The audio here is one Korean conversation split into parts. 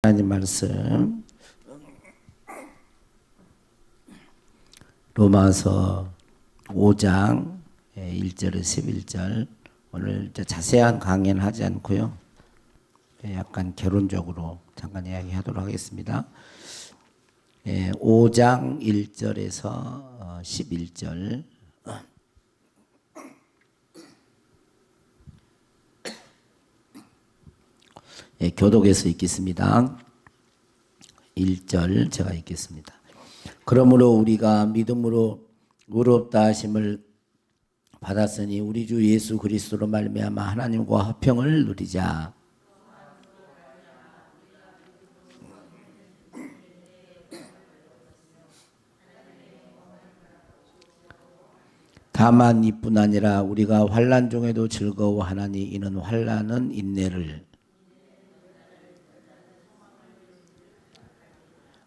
하나님 말씀 로마서 5장 1절에서 11절. 오늘 자세한 강의는 하지 않고요, 약간 개론적으로 잠깐 이야기하도록 하겠습니다. 5장 1절에서 11절. 교독에서 읽겠습니다. 1절 제가 읽겠습니다. 그러므로 우리가 믿음으로 의롭다 하심을 받았으니 우리 주 예수 그리스도로 말미암아 하나님과 화평을 누리자. 다만 이뿐 아니라 우리가 환난 중에도 즐거워하나니 이는 환난은 인내를,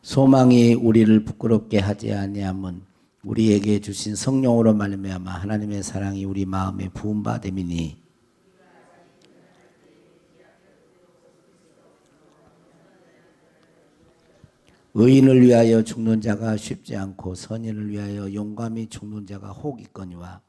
소망이 우리를 부끄럽게 하지 아니함은 우리에게 주신 성령으로 말미암아 하나님의 사랑이 우리 마음에 부은 바 됨이니, 의인을 위하여 죽는 자가 쉽지 않고 선인을 위하여 용감히 죽는 자가 혹 있거니와.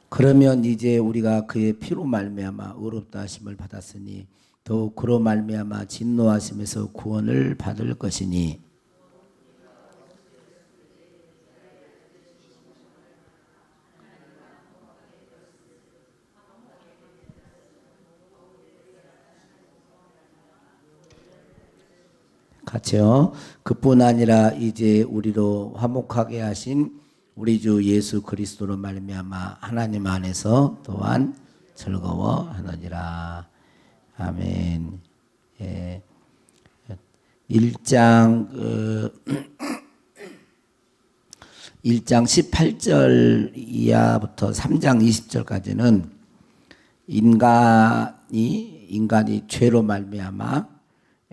그러면 이제 우리가 그의 피로 말미암아 의롭다 하심을 받았으니 더욱 그로 말미암아 진노하심에서 구원을 받을 것이니, 같이요. 그뿐 아니라 이제 우리로 화목하게 하신 우리 주 예수 그리스도로 말미암아 하나님 안에서 또한 즐거워하느니라. 아멘. 1장 18절 이하부터 3장 20절까지는 인간이 죄로 말미암아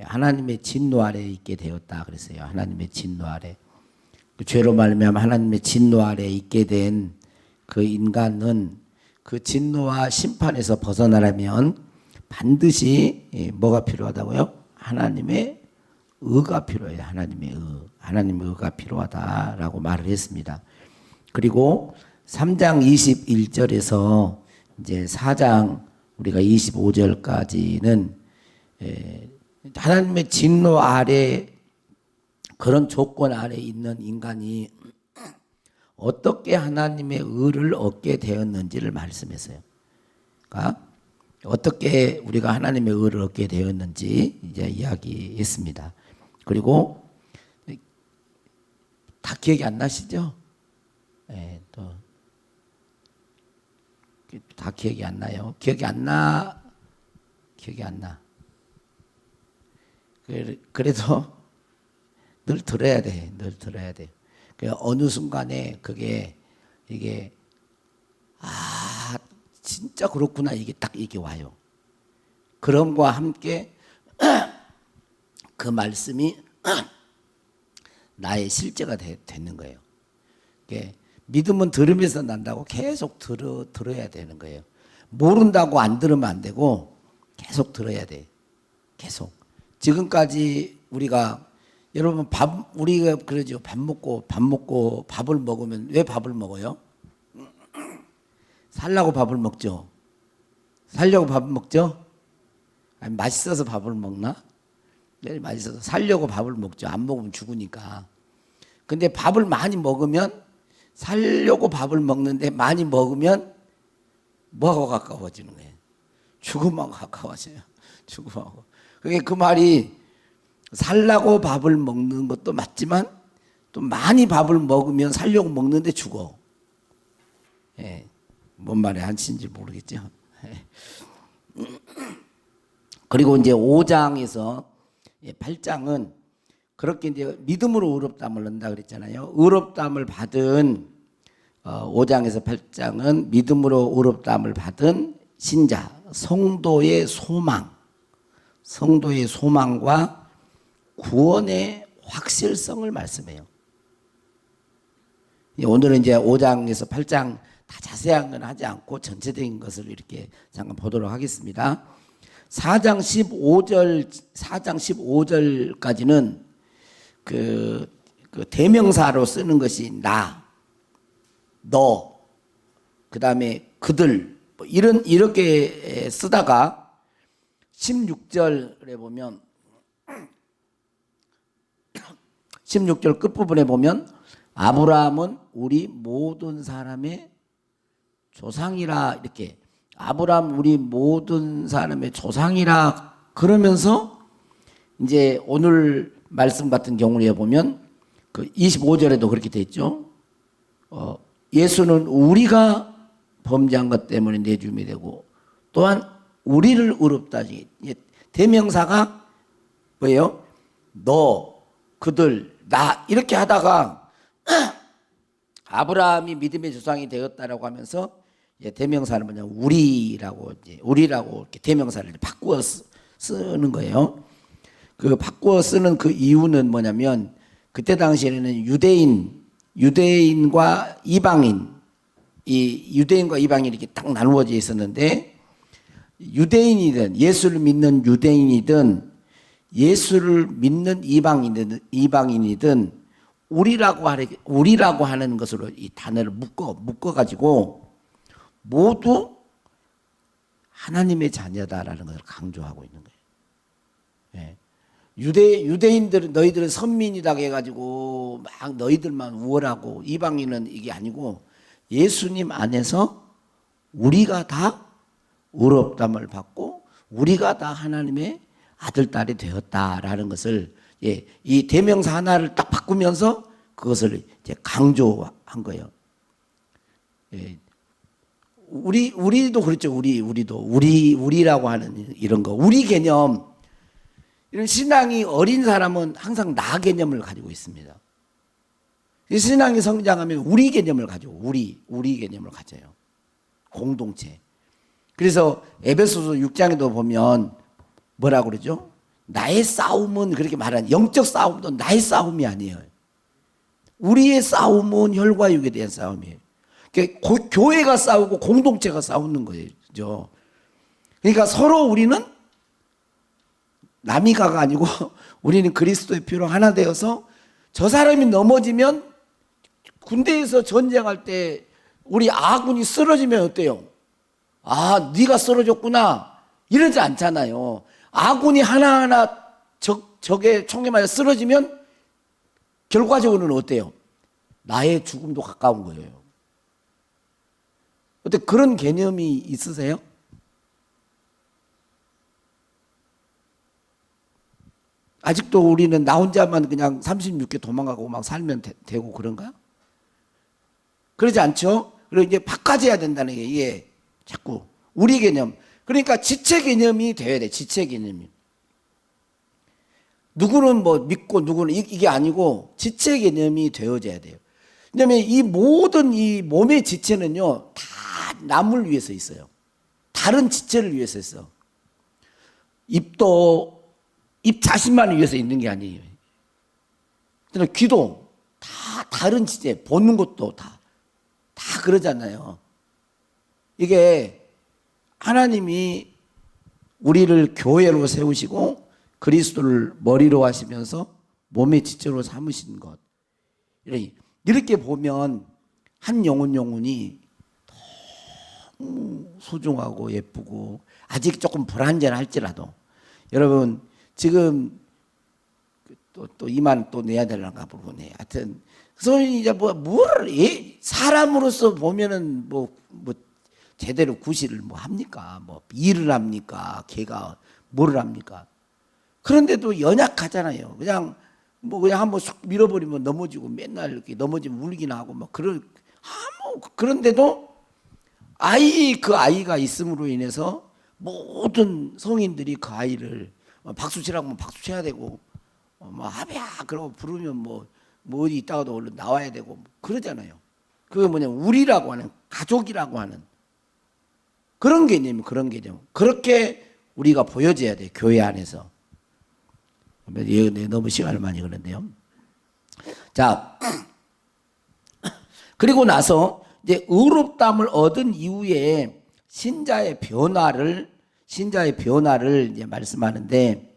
하나님의 진노 아래에 있게 되었다 그랬어요. 하나님의 진노 아래. 그 죄로 말미암아 하나님의 진노 아래에 있게 된 그 인간은 그 진노와 심판에서 벗어나려면 반드시 뭐가 필요하다고요? 하나님의 의가 필요해요. 하나님의 의가 필요하다라고 말을 했습니다. 그리고 3장 21절에서 이제 4장 우리가 25절까지는 하나님의 진노 아래, 그런 조건 아래 있는 인간이 어떻게 하나님의 의를 얻게 되었는지를 말씀했어요. 그러니까 어떻게 우리가 하나님의 의를 얻게 되었는지 이제 이야기했습니다. 그리고 다 기억이 안 나시죠? 또 다 기억이 안 나요. 기억이 안 나. 그래도 늘 들어야 돼. 어느 순간에 이게 진짜 그렇구나, 이게 와요. 그럼과 함께 그 말씀이 나의 실제가 되는 거예요. 믿음은 들으면서 난다고 계속 들어야 되는 거예요. 모른다고 안 들으면 안 되고 계속 들어야 돼. 계속. 지금까지 우리가, 여러분 우리가 그러죠. 밥 먹고 밥을 먹으면 왜 밥을 먹어요? 살라고 밥을 먹죠. 살려고 밥을 먹죠. 아니, 맛있어서 밥을 먹나? 네, 맛있어서 살려고 밥을 먹죠. 안 먹으면 죽으니까. 근데 밥을 많이 먹으면, 살려고 밥을 먹는데 많이 먹으면 뭐하고 가까워지는 거예요? 죽음하고 가까워져요. 죽음하고. 그게 그 말이, 살라고 밥을 먹는 것도 맞지만 또 많이 밥을 먹으면 살려고 먹는데 죽어. 뭔 말이 한신지 모르겠죠. 그리고 이제 5장에서 8장은 그렇게 이제 믿음으로 의롭다함을 얻는다 그랬잖아요. 의롭다함을 받은 5장에서 8장은 믿음으로 의롭다함을 받은 신자, 성도의 소망과 구원의 확실성을 말씀해요. 오늘은 이제 5장에서 8장 다 자세한 건 하지 않고 전체적인 것을 이렇게 잠깐 보도록 하겠습니다. 4장 15절까지는 그 대명사로 쓰는 것이 나, 너, 그 다음에 그들, 뭐 이렇게 쓰다가 16절에 보면 16절 끝부분에 보면 아브라함은 우리 모든 사람의 조상이라, 이렇게 아브라함 우리 모든 사람의 조상이라 그러면서 이제 오늘 말씀 같은 경우에 보면 그 25절에도 그렇게 돼 있죠. 예수는 우리가 범죄한 것 때문에 내줌이 되고 또한 우리를 의롭다 하지. 대명사가 뭐예요? 너, 그들, 나 이렇게 하다가 아브라함이 믿음의 조상이 되었다라고 하면서 대명사는 뭐냐, 우리라고 이렇게 대명사를 바꾸어 쓰는 거예요. 그 바꾸어 쓰는 그 이유는 뭐냐면 그때 당시에는 유대인과 이방인, 이 유대인과 이방인이 이렇게 딱 나누어져 있었는데, 유대인이든 예수를 믿는 유대인이든 예수를 믿는 이방인이든 우리라고 하는 것으로 이 단어를 묶어가지고 모두 하나님의 자녀다라는 것을 강조하고 있는 거예요. 예. 유대인들은 너희들은 선민이라고 해가지고 막 너희들만 우월하고, 이방인은 이게 아니고 예수님 안에서 우리가 다 의롭다함을 받고 우리가 다 하나님의 아들, 딸이 되었다라는 것을, 이 대명사 하나를 딱 바꾸면서 그것을 이제 강조한 거예요. 우리도 그렇죠. 우리라고 하는 이런 거, 우리 개념, 이런 신앙이 어린 사람은 항상 나 개념을 가지고 있습니다. 신앙이 성장하면 우리 개념을 가지고 우리 개념을 가져요. 공동체. 그래서 에베소서 6장에도 보면 뭐라고 그러죠? 나의 싸움은, 그렇게 말하는 영적 싸움도 나의 싸움이 아니에요. 우리의 싸움은 혈과 육에 대한 싸움이에요. 교회가 싸우고 공동체가 싸우는 거죠. 그러니까 서로 우리는 남이가가 아니고 우리는 그리스도의 피로 하나 되어서, 저 사람이 넘어지면, 군대에서 전쟁할 때 우리 아군이 쓰러지면 어때요? 아, 네가 쓰러졌구나 이러지 않잖아요. 아군이 하나하나 적의 총에 맞아 쓰러지면 결과적으로는 어때요? 나의 죽음도 가까운 거예요. 어때, 그런 개념이 있으세요? 아직도 우리는 나 혼자만 그냥 36개 도망가고 막 살면 되고 그런가? 그러지 않죠? 그리고 이제 바꿔줘야 된다는 게, 이게 자꾸 우리 개념. 그러니까 지체 개념이 돼야 돼. 지체 개념이. 누구는 뭐 믿고 누구는 이게 아니고 지체 개념이 되어져야 돼요. 왜냐하면 이 모든 이 몸의 지체는요, 다 남을 위해서 있어요. 다른 지체를 위해서 있어. 입도 입 자신만을 위해서 있는 게 아니에요. 귀도 다 다른 지체, 보는 것도 다 그러잖아요. 이게 하나님이 우리를 교회로 세우시고 그리스도를 머리로 하시면서 몸의 지체로 삼으신 것, 이렇게 보면 한 영혼이 너무 소중하고 예쁘고, 아직 조금 불완전할지라도, 여러분 지금 또 이만 또 내야 되려나 모르겠네. 하여튼 소위 이제 사람으로서 보면은 뭐 제대로 구실을 뭐 합니까? 뭐 일을 합니까? 걔가 뭐를 합니까? 그런데도 연약하잖아요. 그냥 한번 쑥 밀어버리면 넘어지고, 맨날 이렇게 넘어지면 울기나 하고 막 그런데도 그 아이가 있음으로 인해서 모든 성인들이 그 아이를 박수 치라고 하면 박수 쳐야 되고, 하비야 그러고 부르면 뭐 어디 있다가도 얼른 나와야 되고 그러잖아요. 그게 뭐냐, 우리라고 하는, 가족이라고 하는 그런 개념. 그렇게 우리가 보여져야 돼, 교회 안에서. 너무 시간을 많이 걸었네요. 자, 그리고 나서 이제 의롭다함을 얻은 이후에 신자의 변화를 이제 말씀하는데,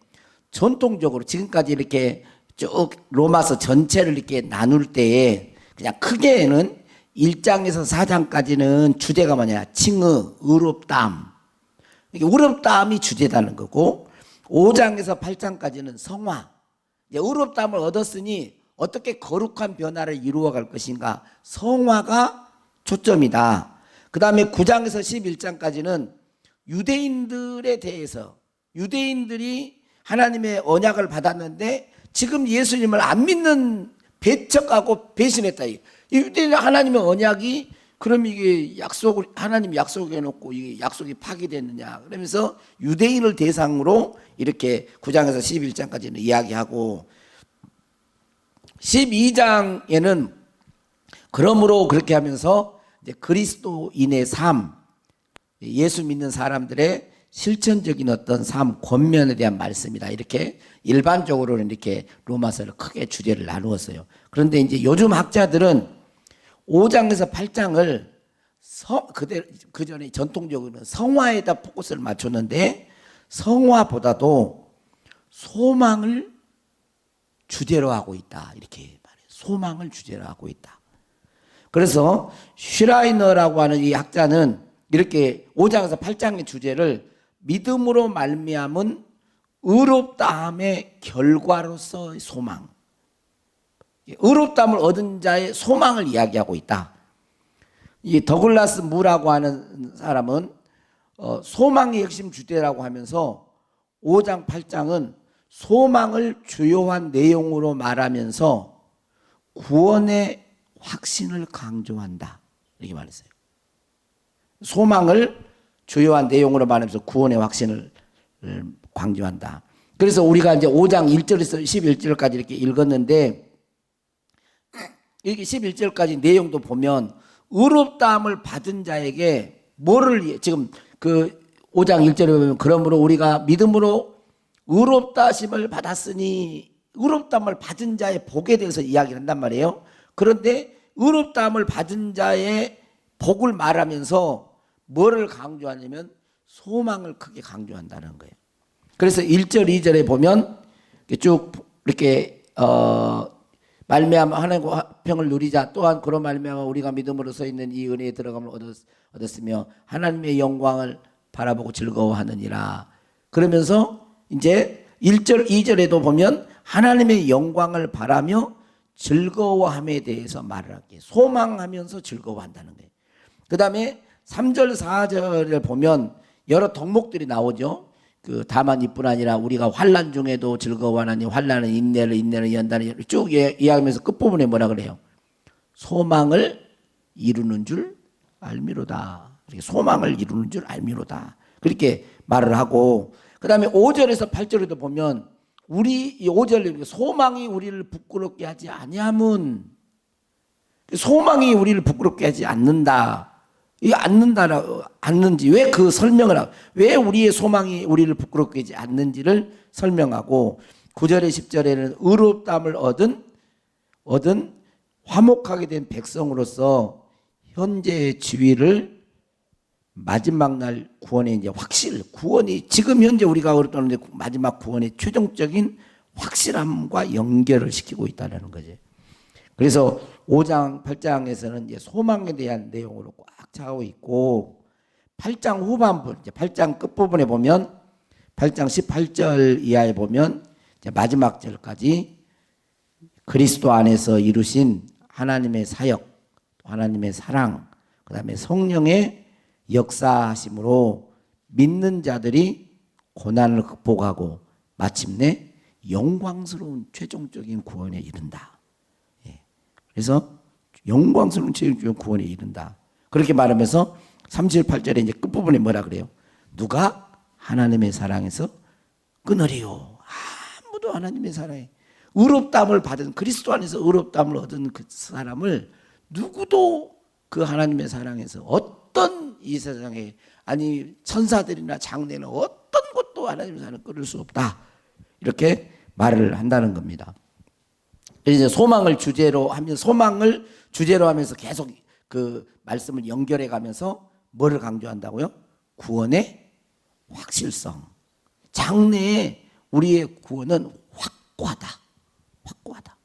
전통적으로 지금까지 이렇게 쭉 로마서 전체를 이렇게 나눌 때에 그냥 크게는 1장에서 4장까지는 주제가 뭐냐? 칭의, 의롭다함. 이게 의롭다함이 주제다는 거고, 5장에서 8장까지는 성화. 이제 의롭다함을 얻었으니 어떻게 거룩한 변화를 이루어 갈 것인가? 성화가 초점이다. 그 다음에 9장에서 11장까지는 유대인들에 대해서, 유대인들이 하나님의 언약을 받았는데 지금 예수님을 안 믿는, 배척하고 배신했다. 이 유대인 하나님의 언약이, 그럼 이게 약속을, 하나님 약속해 놓고 이게 약속이 파기됐느냐. 그러면서 유대인을 대상으로 이렇게 9장에서 11장까지는 이야기하고, 12장에는 그러므로 그렇게 하면서 이제 그리스도인의 삶, 예수 믿는 사람들의 실천적인 어떤 삶, 권면에 대한 말씀이다. 이렇게 일반적으로는 이렇게 로마서를 크게 주제를 나누었어요. 그런데 이제 요즘 학자들은 5장에서 8장을 그 전에 전통적으로는 성화에다 포커스를 맞췄는데, 성화보다도 소망을 주제로 하고 있다. 이렇게 말해요. 소망을 주제로 하고 있다. 그래서 슈라이너라고 하는 이 학자는 이렇게 5장에서 8장의 주제를 믿음으로 말미암은 의롭다함의 결과로서의 소망, 의롭다함을 얻은 자의 소망을 이야기하고 있다. 이 더글라스 무라고 하는 사람은 소망의 핵심 주제라고 하면서 5장 8장은 소망을 주요한 내용으로 말하면서 구원의 확신을 강조한다. 이렇게 말했어요. 소망을 주요한 내용으로 말하면서 구원의 확신을 강조한다. 그래서 우리가 이제 5장 1절에서 11절까지 이렇게 읽었는데, 이렇게 11절까지 내용도 보면 의롭다함을 받은 자에게 뭐를, 지금 그 5장 1절에 보면 그러므로 우리가 믿음으로 의롭다심을 받았으니, 의롭다함을 받은 자의 복에 대해서 이야기를 한단 말이에요. 그런데 의롭다함을 받은 자의 복을 말하면서 뭐를 강조하냐면 소망을 크게 강조한다는 거예요. 그래서 1절 2절에 보면 쭉 이렇게 말미암아 하나님과 화평을 누리자, 또한 그런 말미암아 우리가 믿음으로 서 있는 이 은혜에 들어감을 얻었으며 하나님의 영광을 바라보고 즐거워하느니라. 그러면서 이제 1절 2절에도 보면 하나님의 영광을 바라며 즐거워함에 대해서 말을 할게요. 소망하면서 즐거워한다는 거예요. 그 다음에 3절 4절을 보면 여러 덕목들이 나오죠. 그 다만 이뿐 아니라 우리가 환난 중에도 즐거워하나니 환난은 인내를, 인내는 연단을, 쭉 이야기하면서 끝부분에 뭐라 그래요? 소망을 이루는 줄 알미로다. 소망을 이루는 줄 알미로다. 그렇게 말을 하고, 그 다음에 5절에서 8절에도 보면 우리 이 5절, 소망이 우리를 부끄럽게 하지 아니함은, 소망이 우리를 부끄럽게 하지 않는다. 이 않는지, 왜 그 설명을 하고, 왜 우리의 소망이 우리를 부끄럽게 하지 않는지를 설명하고, 9절에 10절에는 의롭다함을 얻은 화목하게 된 백성으로서 현재의 지위를 마지막 날 구원의 이제 구원이 지금 현재 우리가 얻었는데 마지막 구원의 최종적인 확실함과 연결을 시키고 있다는 거죠. 그래서 5장, 8장에서는 이제 소망에 대한 내용으로 꽉 차고 있고, 8장 후반부, 이제 8장 끝부분에 보면 8장 18절 이하에 보면 이제 마지막 절까지 그리스도 안에서 이루신 하나님의 사역, 하나님의 사랑, 그 다음에 성령의 역사하심으로 믿는 자들이 고난을 극복하고 마침내 영광스러운 최종적인 구원에 이른다. 그래서 영광스러운 최종적인 구원에 이른다. 그렇게 말하면서 38절에 이제 끝부분에 뭐라 그래요? 누가 하나님의 사랑에서 끊으리요? 아무도 하나님의 사랑에, 의롭다함을 받은, 그리스도 안에서 의롭다함을 얻은 그 사람을 누구도 그 하나님의 사랑에서 어떤 이 세상에, 아니 천사들이나 장래는 어떤 것도 하나님의 사랑을 끊을 수 없다. 이렇게 말을 한다는 겁니다. 그래서 소망을 주제로 하면서 소망을 주제로 하면서 계속 그 말씀을 연결해 가면서 뭐를 강조한다고요? 구원의 확실성. 장래에 우리의 구원은 확고하다. 확고하다.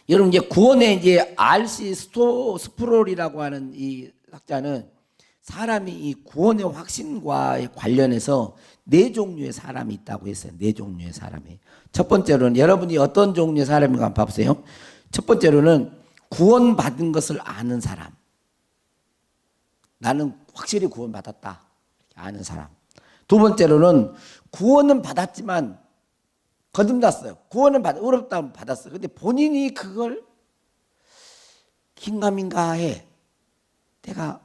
여러분 이제 구원의 이제 R.C. 스프롤이라고 하는 이 학자는 사람이 이 구원의 확신과 관련해서 네 종류의 사람이 있다고 했어요. 네 종류의 사람이. 첫 번째로는 여러분이 어떤 종류의 사람인가 한번 봐보세요. 첫 번째로는 구원받은 것을 아는 사람. 나는 확실히 구원받았다. 아는 사람. 두 번째로는 구원은 받았지만 거듭났어요. 구원은 어렵다면 받았어요. 근데 본인이 그걸 긴가민가 해. 내가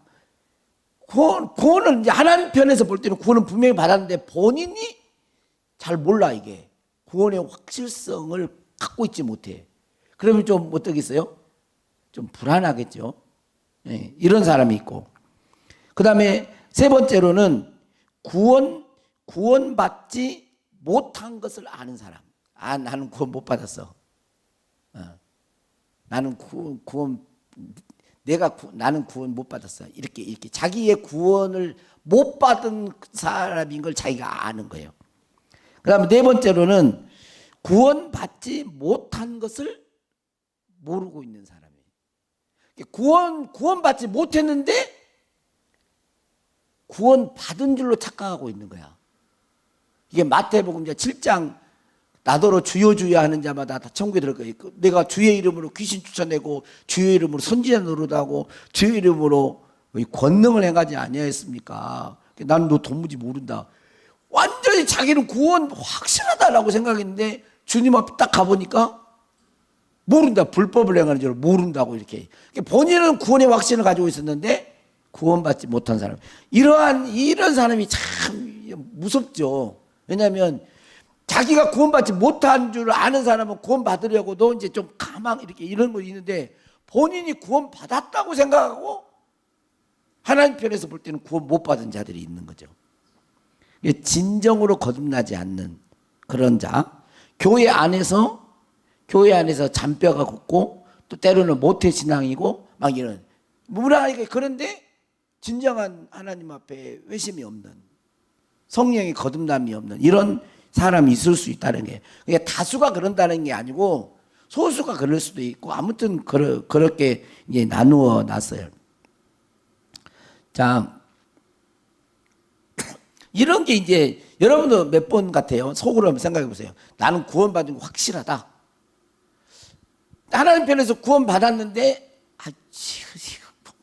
구원은 이제 하나님 편에서 볼 때는 구원은 분명히 받았는데 본인이 잘 몰라 이게. 구원의 확실성을 갖고 있지 못해. 그러면 좀 어떻겠어요? 좀 불안하겠죠. 네, 이런 사람이 있고. 그 다음에 세 번째로는 구원받지 못한 것을 아는 사람. 나는 구원 못 받았어. 나는 나는 구원 못 받았어. 이렇게 자기의 구원을 못 받은 사람인 걸 자기가 아는 거예요. 그 다음에 네 번째로는 구원받지 못한 것을 모르고 있는 사람이에요. 구원받지 못했는데 구원받은 줄로 착각하고 있는 거야. 이게 마태복음 7장 나더러 주여 주여 하는 자마다 다 천국에 들어갈 거예요. 내가 주의 이름으로 귀신 쫓아내고 주의 이름으로 선지자 노릇하고 주의 이름으로 권능을 행하지 아니하였습니까? 나는 너 도무지 모른다. 완전히 자기는 구원 확실하다라고 생각했는데 주님 앞에 딱 가보니까 모른다. 불법을 행하는 줄 모른다고 이렇게. 본인은 구원의 확신을 가지고 있었는데 구원받지 못한 사람. 이런 사람이 참 무섭죠. 왜냐하면 자기가 구원받지 못한 줄 아는 사람은 구원받으려고도 이제 좀 이렇게 이런 거 있는데 본인이 구원받았다고 생각하고 하나님 편에서 볼 때는 구원 못 받은 자들이 있는 거죠. 진정으로 거듭나지 않는 그런 자. 교회 안에서 잔뼈가 굵고 또 때로는 모태신앙이고 막 이런 무난하게 그런데 진정한 하나님 앞에 회심이 없는 성령의 거듭남이 없는 이런 사람이 있을 수 있다는 게 그러니까 다수가 그런다는 게 아니고 소수가 그럴 수도 있고 아무튼 그렇게 이제 나누어 놨어요. 자, 이런 게 이제 여러분도 몇 번 같아요. 속으로 한번 생각해 보세요. 나는 구원받은 거 확실하다. 하나님 편에서 구원받았는데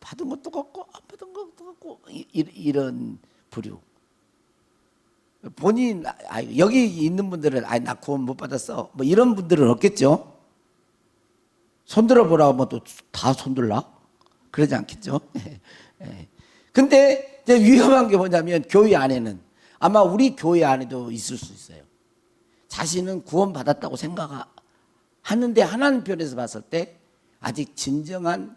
받은 것도 같고 안 받은 것도 같고 이런 부류. 본인 여기 있는 분들은 나 구원 못 받았어 뭐 이런 분들은 없겠죠. 손들어 보라고 뭐 또 다 손들라 그러지 않겠죠. 근데 이제 위험한 게 뭐냐면 교회 안에는 아마 우리 교회 안에도 있을 수 있어요. 자신은 구원 받았다고 생각하는데 하나님 편에서 봤을 때 아직 진정한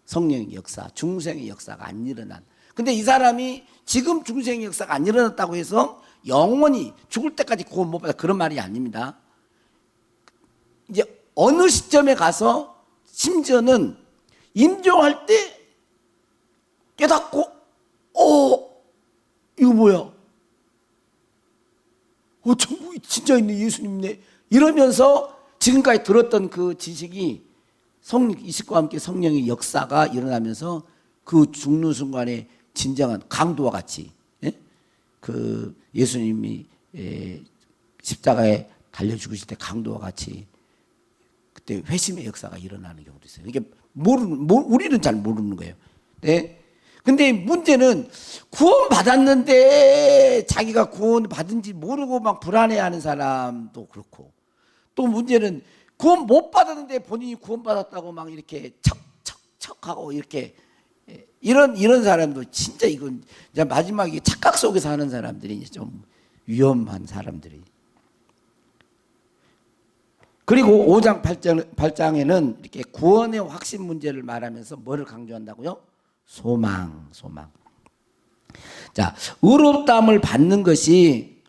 성령의 역사, 중생의 역사가 안 일어난. 근데 이 사람이 지금 중생의 역사가 안 일어났다고 해서 영원히 죽을 때까지 구원 못 받아 그런 말이 아닙니다. 이제 어느 시점에 가서 심지어는 임종할 때 깨닫고 이거 뭐야? 천국이 진짜 있네. 예수님네. 이러면서 지금까지 들었던 그 지식이 이식과 함께 성령의 역사가 일어나면서 그 죽는 순간에 진정한 강도와 같이 그 예수님이 십자가에 달려 죽으실 때 강도와 같이 그때 회심의 역사가 일어나는 경우도 있어요. 이게 우리는 잘 모르는 거예요. 네. 근데 문제는 구원받았는데 자기가 구원받은지 모르고 막 불안해하는 사람도 그렇고 또 문제는 구원 못 받았는데 본인이 구원받았다고 막 이렇게 척척척하고 이렇게 이런 사람도 진짜 이건 이제 마지막에 착각 속에서 하는 사람들이 좀 위험한 사람들이. 그리고 5장 8장에는 이렇게 구원의 확신 문제를 말하면서 뭐를 강조한다고요? 소망. 자, 의롭다함을 받는 것이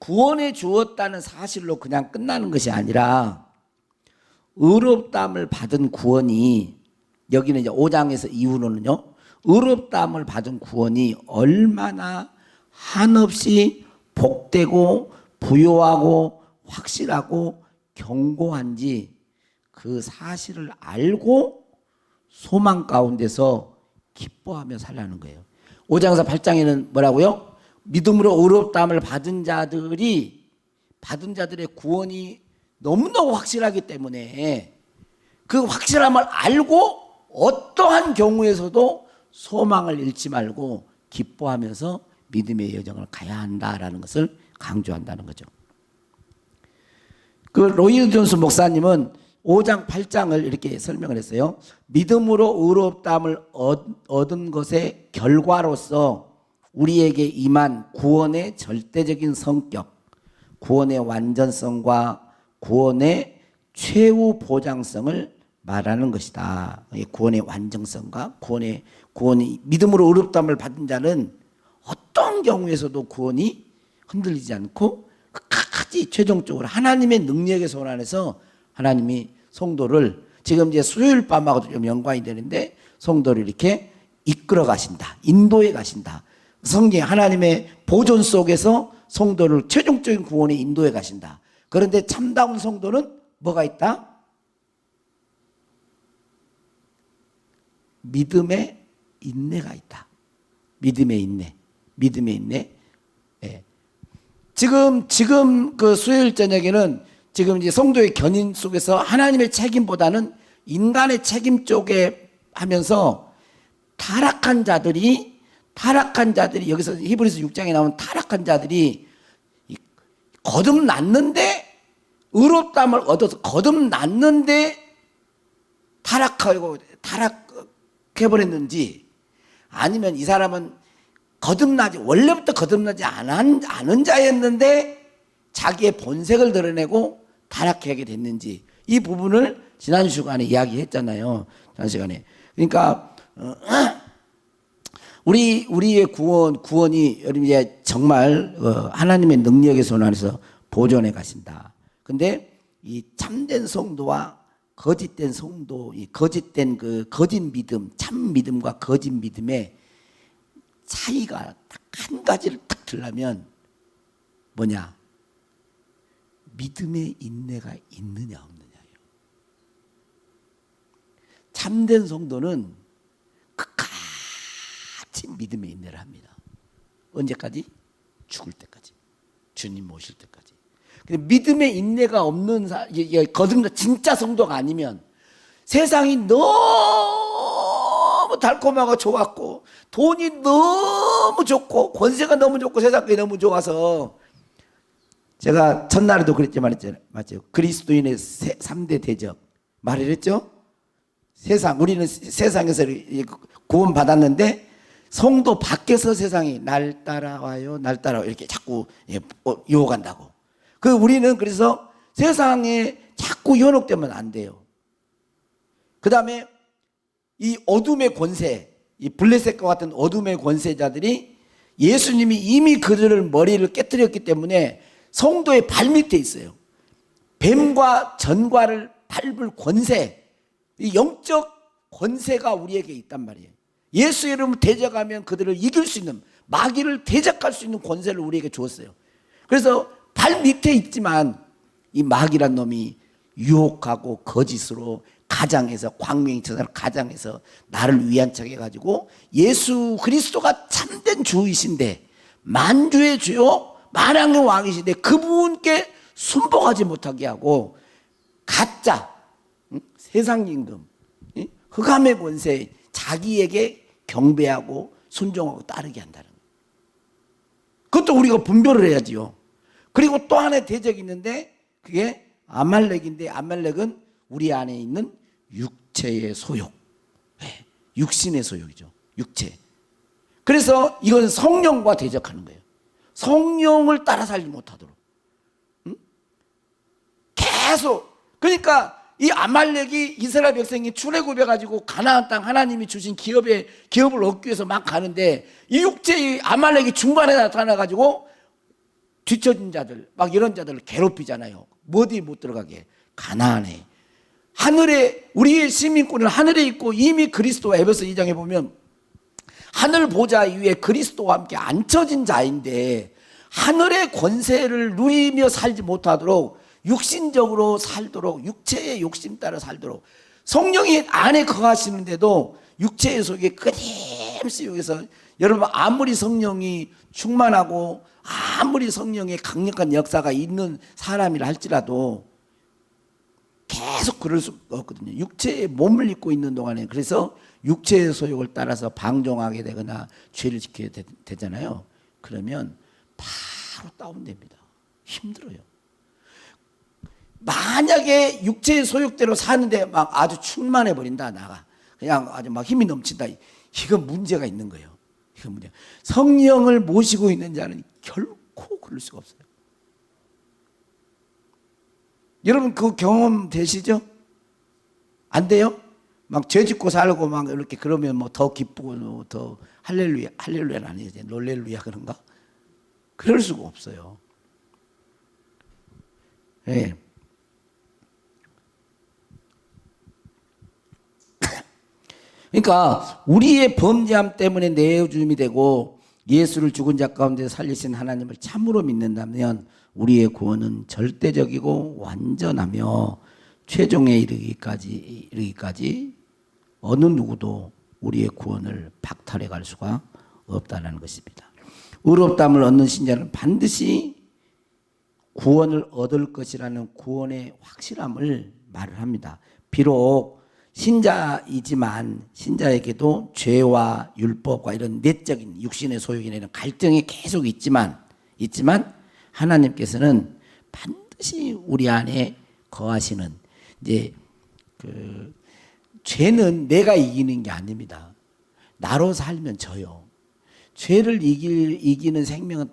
구원해 주었다는 사실로 그냥 끝나는 것이 아니라 의롭다함을 받은 구원이, 여기는 이제 5장에서 이후로는요, 의롭다함을 받은 구원이 얼마나 한없이 복되고 부요하고 확실하고 견고한지 그 사실을 알고 소망 가운데서 기뻐하며 살라는 거예요. 5장에서 8장에는 뭐라고요? 믿음으로 의롭다함을 받은 자들의 구원이 너무너무 확실하기 때문에 그 확실함을 알고 어떠한 경우에서도 소망을 잃지 말고 기뻐하면서 믿음의 여정을 가야 한다라는 것을 강조한다는 거죠. 그 로이드 존스 목사님은 5장 8장을 이렇게 설명을 했어요. 믿음으로 의롭다함을 얻은 것의 결과로서 우리에게 임한 구원의 절대적인 성격, 구원의 완전성과 구원의 최후 보장성을 말하는 것이다. 구원의 완전성과 구원이 믿음으로 의롭다함을 받은 자는 어떤 경우에서도 구원이 흔들리지 않고 끝까지 최종적으로 하나님의 능력의 손 안에서 하나님이 성도를, 지금 이제 수요일 밤하고도 좀 연관이 되는데, 성도를 이렇게 이끌어 가신다, 인도해 가신다. 성경 하나님의 보존 속에서 성도를 최종적인 구원에 인도해 가신다. 그런데 참다운 성도는 뭐가 있다? 믿음의 인내가 있다. 믿음의 인내. 예. 지금 그 수요일 저녁에는 지금 이제 성도의 견인 속에서 하나님의 책임보다는 인간의 책임 쪽에 하면서 타락한 자들이 여기서 히브리서 6장에 나온 타락한 자들이 거듭났는데, 의롭다함을 얻어서 거듭났는데 타락해버렸는지, 아니면 이 사람은 원래부터 거듭나지 않은 자였는데 자기의 본색을 드러내고 타락하게 됐는지, 이 부분을 지난 시간에 이야기했잖아요. 지난 시간에. 그러니까 우리의 구원이 여러분 이제 정말 하나님의 능력의 손 안에서 보존해 가신다. 근데 이 참된 성도와 거짓된 성도, 이 거짓된 그 거짓 믿음, 참 믿음과 거짓 믿음의 차이가 딱 한 가지를 딱 들려면 뭐냐? 믿음의 인내가 있느냐 없느냐예요. 참된 성도는 끝까지 믿음의 인내를 합니다. 언제까지? 죽을 때까지. 주님 오실 때까지. 근데 믿음의 인내가 없는 거듭나 진짜 성도가 아니면 세상이 너무 달콤하고 좋았고 돈이 너무 좋고 권세가 너무 좋고 세상이 너무 좋아서, 제가 첫날에도 그랬지만 맞죠? 그리스도인의 3대 대적 말을 했죠? 우리는 세상에서 구원 받았는데 성도 밖에서 세상이 날 따라와요 이렇게 자꾸 유혹한다고. 우리는 그래서 세상에 자꾸 현혹되면 안 돼요. 그 다음에 이 어둠의 권세, 이 블레셋과 같은 어둠의 권세자들이 예수님이 이미 그들을 머리를 깨뜨렸기 때문에 성도의 발밑에 있어요. 뱀과 전과를 밟을 권세, 이 영적 권세가 우리에게 있단 말이에요. 예수 이름을 대적하면 그들을 이길 수 있는, 마귀를 대적할 수 있는 권세를 우리에게 주었어요. 그래서 발밑에 있지만 이 마귀란 놈이 유혹하고 거짓으로 가장해서, 광명이처럼 가장해서 나를 위한 척 해가지고 예수 그리스도가 참된 주이신데, 만주의 주요 만왕의 왕이신데 그분께 순복하지 못하게 하고 가짜 세상 임금, 흑암의 권세, 자기에게 경배하고 순종하고 따르게 한다는 거예요. 그것도 우리가 분별을 해야지요. 그리고 또 하나의 대적이 있는데 그게 아말렉인데, 아말렉은 우리 안에 있는 육체의 소욕, 육신의 소욕이죠. 육체. 그래서 이건 성령과 대적하는 거예요. 성령을 따라 살지 못하도록. 계속. 그러니까 이 아말렉이 이스라엘 백성이 출애굽해가지고 가나안 땅 하나님이 주신 기업을 얻기 위해서 막 가는데, 이 육체의 아말렉이 중간에 나타나가지고 뒤처진 자들, 막 이런 자들을 괴롭히잖아요. 어디 못 들어가게. 가나안에. 하늘에, 우리의 시민권은 하늘에 있고 이미 그리스도와 에베소 2장에 보면 하늘 보좌 위에 그리스도와 함께 앉혀진 자인데 하늘의 권세를 누리며 살지 못하도록 육신적으로 살도록, 육체의 욕심 따라 살도록, 성령이 안에 거하시는데도 육체의 속에 끊임없이 여기서, 여러분 아무리 성령이 충만하고 아무리 성령의 강력한 역사가 있는 사람이라 할지라도 계속 그럴 수 없거든요. 육체에 몸을 입고 있는 동안에. 그래서 육체의 소욕을 따라서 방종하게 되거나 죄를 지켜야 되잖아요. 그러면 바로 다운됩니다. 힘들어요. 만약에 육체의 소욕대로 사는데 막 아주 충만해 버린다, 나가 그냥 아주 막 힘이 넘친다, 이건 문제가 있는 거예요. 이건 문제. 성령을 모시고 있는 자는 결코 그럴 수가 없어요. 여러분 그 경험 되시죠? 안 돼요? 막 죄 짓고 살고 막 이렇게 그러면 뭐 더 기쁘고 더 할렐루야, 할렐루야는 아니지, 롤렐루야 그런가? 그럴 수가 없어요. 예. 네. 그러니까 우리의 범죄함 때문에 내어줌이 되고 예수를 죽은 자 가운데 살리신 하나님을 참으로 믿는다면 우리의 구원은 절대적이고 완전하며 최종에 이르기까지 어느 누구도 우리의 구원을 박탈해 갈 수가 없다는 것입니다. 의롭다함을 얻는 신자는 반드시 구원을 얻을 것이라는 구원의 확실함을 말을 합니다. 비록 신자이지만 신자에게도 죄와 율법과 이런 내적인 육신의 소욕이나 이런 갈등이 계속 있지만 하나님께서는 반드시 우리 안에 거하시는, 이제 그 죄는 내가 이기는 게 아닙니다. 나로 살면 져요. 죄를 이기는 생명은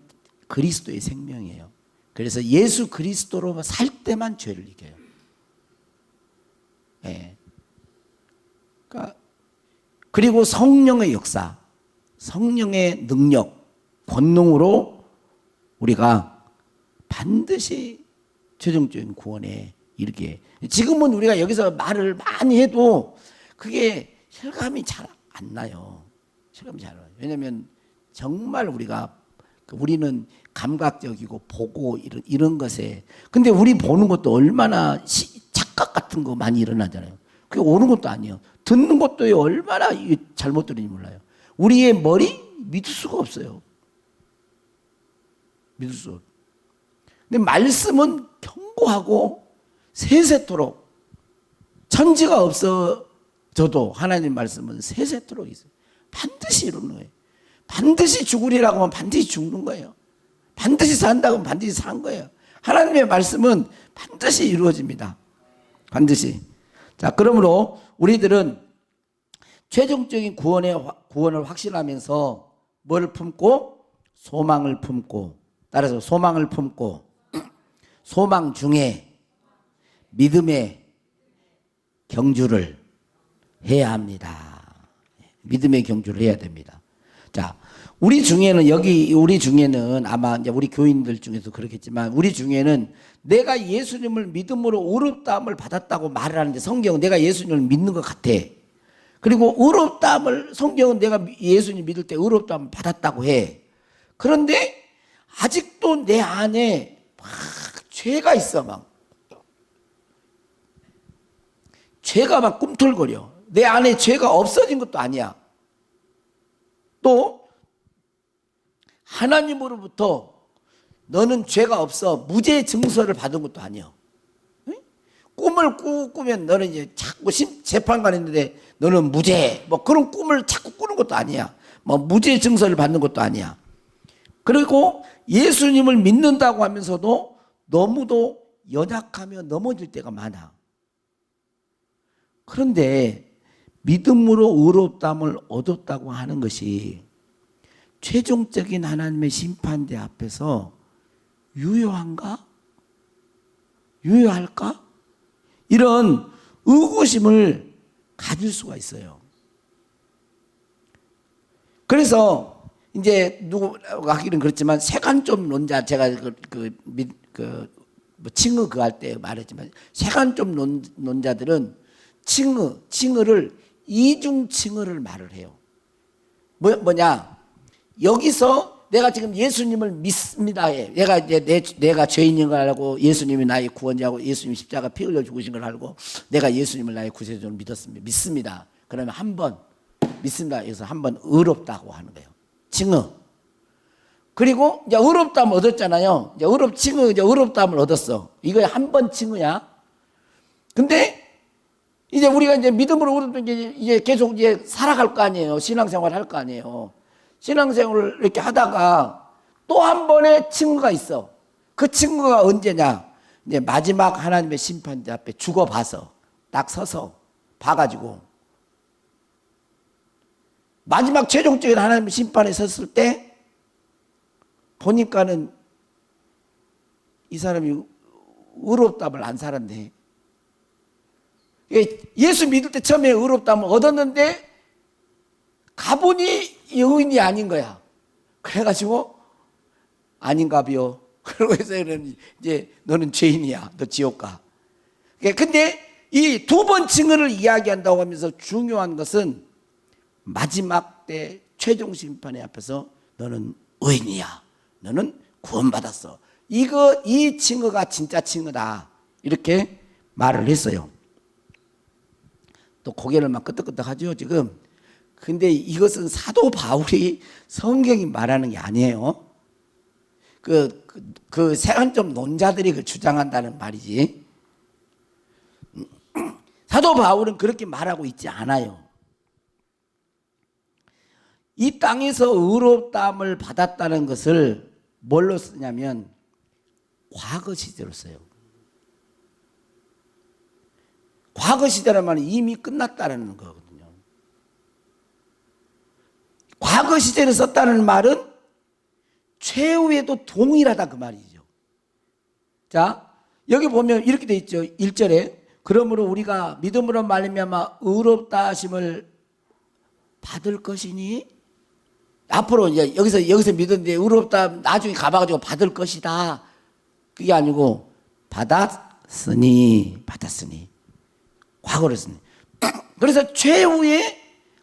그리스도의 생명이에요. 그래서 예수 그리스도로 살 때만 죄를 이겨요. 예. 그러니까 그리고 성령의 역사, 성령의 능력, 권능으로 우리가 반드시 최종적인 구원에 이르게. 지금은 우리가 여기서 말을 많이 해도 그게 실감이 잘 안 나요. 실감이 잘 안 나요. 왜냐하면 정말 우리는 감각적이고 보고 이런 것에, 근데 우리 보는 것도 얼마나 착각 같은 거 많이 일어나잖아요. 그게 옳은 것도 아니에요. 듣는 것도 얼마나 잘못 들은지 몰라요. 우리의 머리 믿을 수가 없어요. 믿을 수 없어요. 근데 말씀은 견고하고 세세토록, 천지가 없어져도 하나님 말씀은 세세토록 있어요. 반드시 이루는 거예요. 반드시 죽으리라고 하면 반드시 죽는 거예요. 반드시 산다고 하면 반드시 산 거예요. 하나님의 말씀은 반드시 이루어집니다. 반드시. 자, 그러므로 우리들은 최종적인 구원을 확신하면서 뭘 품고? 소망을 품고, 따라서 소망을 품고, 소망 중에 믿음의 경주를 해야 합니다. 믿음의 경주를 해야 됩니다. 자, 우리 중에는 아마 이제 우리 교인들 중에서 그렇겠지만, 우리 중에는 내가 예수님을 믿음으로 의롭다함을 받았다고 말을 하는데, 성경은 내가 예수님을 믿는 것 같아. 그리고 의롭다함을, 성경은 내가 예수님 믿을 때 의롭다함을 받았다고 해. 그런데 아직도 내 안에 막 죄가 있어. 막 죄가 막 꿈틀거려. 내 안에 죄가 없어진 것도 아니야. 또 하나님으로부터 너는 죄가 없어, 무죄 증서를 받은 것도 아니야. 꿈을 꾸면 너는 이제 자꾸 재판관 있는데 너는 무죄, 뭐 그런 꿈을 자꾸 꾸는 것도 아니야. 뭐 무죄 증서를 받는 것도 아니야. 그리고 예수님을 믿는다고 하면서도 너무도 연약하며 넘어질 때가 많아. 그런데 믿음으로 의롭다함을 얻었다고 하는 것이 최종적인 하나님의 심판대 앞에서 유효한가? 유효할까? 이런 의구심을 가질 수가 있어요. 그래서 이제 누구가 하기는 그렇지만 세간점 논자, 제가 뭐 칭의 그 할 때 말했지만 세간점 논자들은 칭의를 이중칭의를 말을 해요. 뭐냐? 여기서 내가 지금 예수님을 믿습니다. 내가 이제 내가 죄인인 걸 알고 예수님이 나의 구원자고 예수님 십자가 피 흘려 죽으신 걸 알고 내가 예수님을 나의 구세주로 믿습니다. 그러면 한 번 믿습니다. 여기서 한 번 의롭다고 하는 거예요. 칭의. 그리고 이제 의롭다함을 얻었잖아요. 이제 의롭다함을 얻었어. 이거 한 번 칭의야. 근데 이제 우리가 이제 믿음으로 의롭다 이제 계속 이제 살아갈 거 아니에요. 신앙생활 할 거 아니에요. 신앙생활을 이렇게 하다가 또 한 번의 칭의가 있어. 그 칭의가 언제냐? 이제 마지막 하나님의 심판대 앞에 죽어봐서 딱 서서 봐가지고 마지막 최종적인 하나님의 심판에 섰을 때 보니까는 이 사람이 의롭다함을 안 살았네. 예수 믿을 때 처음에 의롭다함을 얻었는데 가보니 의인이 아닌 거야. 그래가지고 아닌가비요. 그러고 해서 이제 너는 죄인이야. 너 지옥 가. 근데 이 두 번 칭의를 이야기한다고 하면서 중요한 것은 마지막 때 최종 심판에 앞에서 너는 의인이야. 너는 구원받았어. 이 칭의가 진짜 칭의다. 이렇게 말을 했어요. 또 고개를 막 끄덕끄덕 하죠, 지금. 근데 이것은 사도 바울이 성경이 말하는 게 아니에요. 그 세간점 논자들이 그 주장한다는 말이지. 사도 바울은 그렇게 말하고 있지 않아요. 이 땅에서 의롭다함을 받았다는 것을 뭘로 쓰냐면 과거 시제로 써요. 과거 시제란 말은 이미 끝났다는 거거든요. 과거 시제를 썼다는 말은 최후에도 동일하다 그 말이죠. 자, 여기 보면 이렇게 돼 있죠. 1절에 그러므로 우리가 믿음으로 말미암아 의롭다 하심을 받을 것이니 앞으로 이제 여기서 믿었는데 의롭다 나중에 가봐가지고 받을 것이다. 그게 아니고 받았으니 과거를 쓰니. 그래서 최후의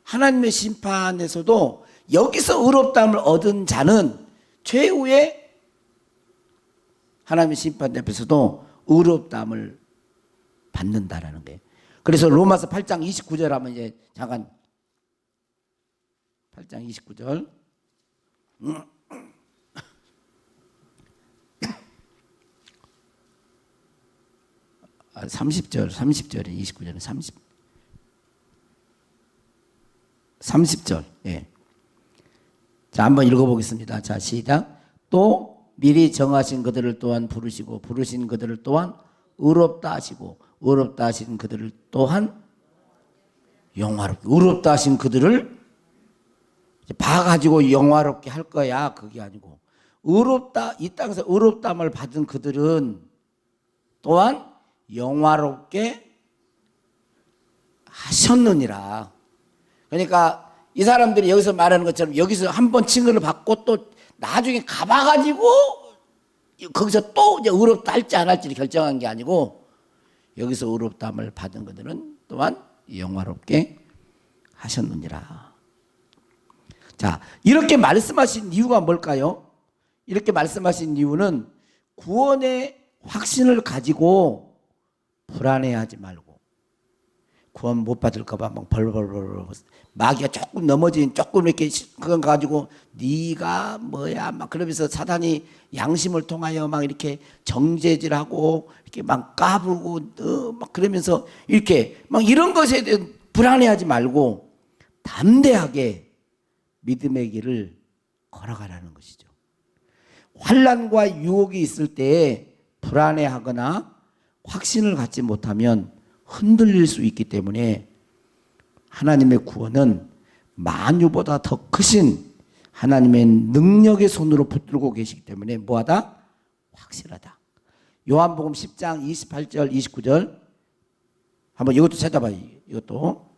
하나님의 심판에서도 여기서 의롭다함을 얻은 자는 최후의 하나님의 심판 앞에서도 의롭다함을 받는다라는 거예요. 그래서 로마서 8장 29절 하면 이제 잠깐 8장 29절 30절에 29절에 30절. 예. 자, 한번 읽어보겠습니다. 자, 시작. 또 미리 정하신 그들을 또한 부르시고 부르신 그들을 또한 의롭다 하시고 의롭다 하신 그들을 또한 영화롭게 의롭다 하신 그들을 봐가지고 영화롭게 할 거야. 그게 아니고 이 땅에서 의롭다함을 받은 그들은 또한 영화롭게 하셨느니라. 그러니까 이 사람들이 여기서 말하는 것처럼 여기서 한번 칭의를 받고 또 나중에 가봐가지고 거기서 또 이제 의롭다 할지 안 할지를 결정한 게 아니고 여기서 의롭다함을 받은 그들은 또한 영화롭게 하셨느니라. 자, 이렇게 말씀하신 이유가 뭘까요? 이렇게 말씀하신 이유는 구원의 확신을 가지고 불안해하지 말고 구원 못 받을까봐 막 벌벌벌 마귀가 조금 넘어진 조금 이렇게 그건 가지고 네가 뭐야 막 그러면서 사단이 양심을 통하여 막 이렇게 정죄질하고 이렇게 막 까불고 막 그러면서 이렇게 막 이런 것에 대해 불안해하지 말고 담대하게 믿음의 길을 걸어가라는 것이죠. 환난과 유혹이 있을 때에 불안해하거나 확신을 갖지 못하면 흔들릴 수 있기 때문에 하나님의 구원은 만유보다 더 크신 하나님의 능력의 손으로 붙들고 계시기 때문에 뭐하다? 확실하다. 요한복음 10장 28절 29절 한번 이것도 찾아봐요. 이것도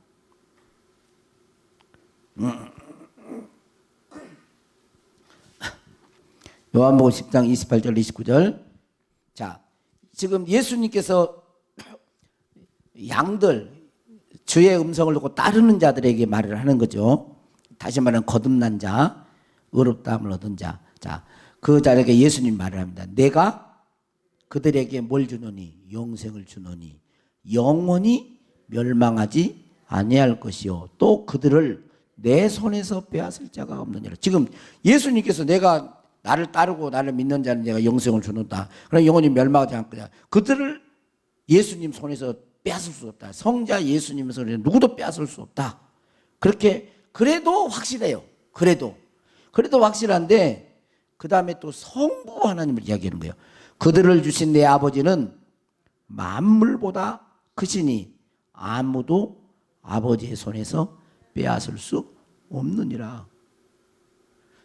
요한복음 10장 28절 29절. 자, 지금 예수님께서 양들 주의 음성을 듣고 따르는 자들에게 말을 하는 거죠. 다시 말하면 거듭난 자, 의롭다함을 얻은 자. 자, 그 자에게 예수님 말을 합니다. 내가 그들에게 뭘 주노니? 영생을 주노니 영원히 멸망하지 아니할 것이요 또 그들을 내 손에서 빼앗을 자가 없느니라. 지금 예수님께서 내가 나를 따르고 나를 믿는 자는 내가 영생을 주는다. 그러나 영원히 멸망하지 않을 거냐. 그들을 예수님 손에서 빼앗을 수 없다. 성자 예수님 손에서 누구도 빼앗을 수 없다. 그렇게 그래도 확실해요. 그래도 확실한데 그 다음에 또 성부 하나님을 이야기하는 거예요. 그들을 주신 내 아버지는 만물보다 크시니 아무도 아버지의 손에서 빼앗을 수 없느니라.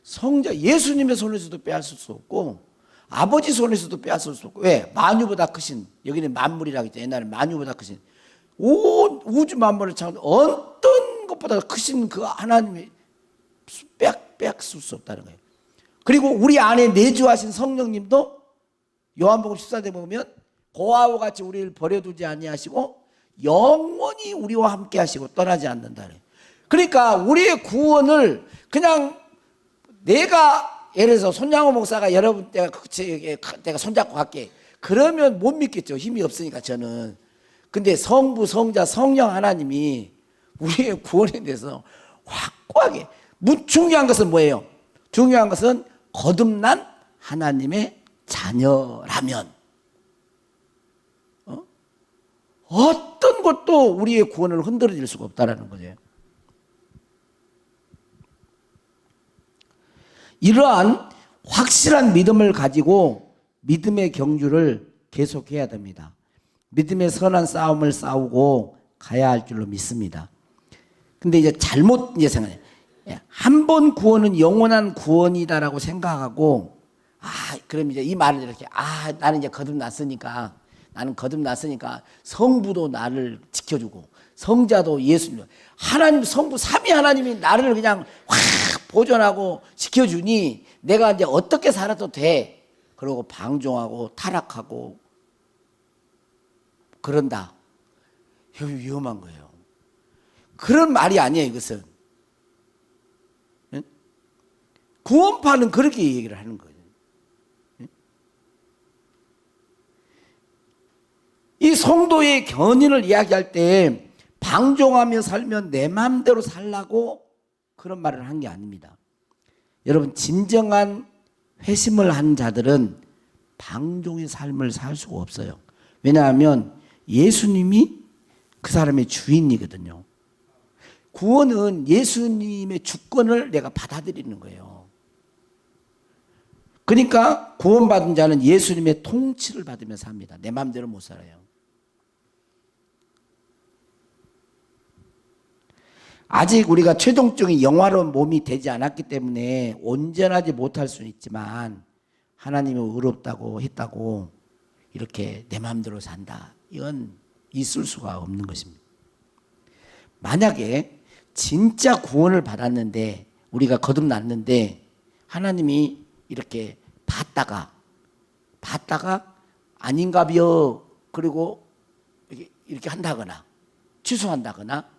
성자 예수님의 손에서도 빼앗을 수 없고 아버지 손에서도 빼앗을 수 없고. 왜? 만유보다 크신, 여기는 만물이라고 했죠. 옛날에 만유보다 크신 온 우주 만물을 창조 어떤 것보다 크신 그 하나님이 빼앗을 수 없다는 거예요. 그리고 우리 안에 내주하신 성령님도 요한복음 14대 보면 고아와 같이 우리를 버려두지 아니하시고 영원히 우리와 함께 하시고 떠나지 않는다는. 그러니까 우리의 구원을 그냥 내가 예를 들어서 손양호 목사가 여러분 내가 손잡고 갈게 그러면 못 믿겠죠. 힘이 없으니까 저는. 근데 성부 성자 성령 하나님이 우리의 구원에 대해서 확고하게. 중요한 것은 뭐예요? 중요한 것은 거듭난 하나님의 자녀라면 어떤 것도 우리의 구원을 흔들어질 수가 없다는 거죠. 이러한 확실한 믿음을 가지고 믿음의 경주를 계속해야 됩니다. 믿음의 선한 싸움을 싸우고 가야 할 줄로 믿습니다. 근데 이제 잘못 생각해요. 한 번 구원은 영원한 구원이다라고 생각하고, 그럼 이제 이 말을 이렇게, 나는 이제 거듭났으니까 성부도 나를 지켜주고 성자도 예수님, 하나님 성부 삼위 하나님이 나를 그냥 확 보존하고 지켜주니 내가 이제 어떻게 살아도 돼. 그러고 방종하고 타락하고 그런다. 이거 위험한 거예요. 그런 말이 아니에요. 이것은 구원파는 그렇게 얘기를 하는 거예요. 이 성도의 견인을 이야기할 때 방종하며 살면 내 마음대로 살라고 그런 말을 한 게 아닙니다. 여러분, 진정한 회심을 한 자들은 방종의 삶을 살 수가 없어요. 왜냐하면 예수님이 그 사람의 주인이거든요. 구원은 예수님의 주권을 내가 받아들이는 거예요. 그러니까 구원받은 자는 예수님의 통치를 받으며 삽니다. 내 마음대로 못 살아요. 아직 우리가 최종적인 영화로운 몸이 되지 않았기 때문에 온전하지 못할 수는 있지만 하나님이 의롭다고 했다고 이렇게 내 마음대로 산다. 이건 있을 수가 없는 것입니다. 만약에 진짜 구원을 받았는데 우리가 거듭났는데 하나님이 이렇게 봤다가 아닌가비요 그리고 이렇게 한다거나 취소한다거나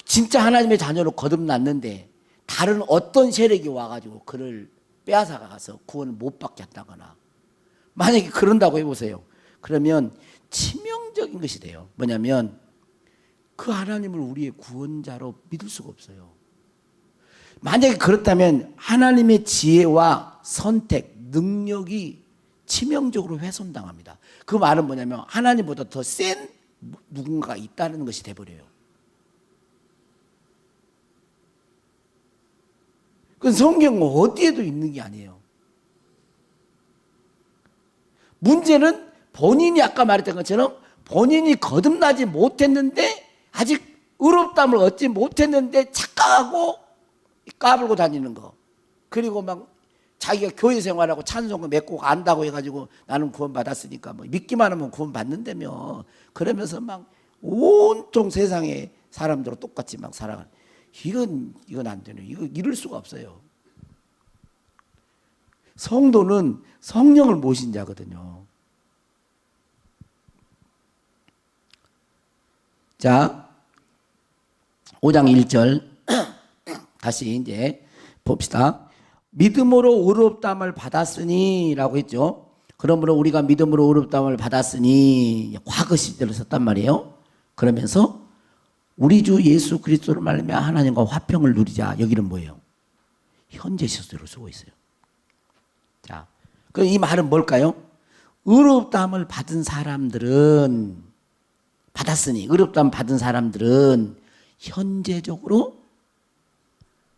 진짜 하나님의 자녀로 거듭났는데 다른 어떤 세력이 와가지고 그를 빼앗아 가서 구원을 못 받게 한다거나 만약에 그런다고 해보세요. 그러면 치명적인 것이 돼요. 뭐냐면 그 하나님을 우리의 구원자로 믿을 수가 없어요. 만약에 그렇다면 하나님의 지혜와 선택, 능력이 치명적으로 훼손당합니다. 그 말은 뭐냐면 하나님보다 더 센 누군가가 있다는 것이 돼버려요. 그 성경은 어디에도 있는 게 아니에요. 문제는 본인이 아까 말했던 것처럼 본인이 거듭나지 못했는데 아직 의롭다함을 얻지 못했는데 착각하고 까불고 다니는 거. 그리고 막 자기가 교회 생활하고 찬송을 맺고 안다고 해가지고 나는 구원 받았으니까 뭐 믿기만 하면 구원 받는다며 그러면서 막 온통 세상의 사람들과 똑같이 막 살아가는. 이건 안 되네. 이거 이럴 수가 없어요. 성도는 성령을 모신 자거든요. 자, 5장 1절 다시 이제 봅시다. 믿음으로 의롭다함을 받았으니 라고 했죠. 그러므로 우리가 믿음으로 의롭다함을 받았으니 과거 시제로 썼단 말이에요. 그러면서 우리 주 예수 그리스도를 말하며 하나님과 화평을 누리자. 여기는 뭐예요? 현재 시제로 쓰고 있어요. 자, 그럼 이 말은 뭘까요? 의롭다함을 받은 사람들은 받았으니 의롭다함 받은 사람들은 현재적으로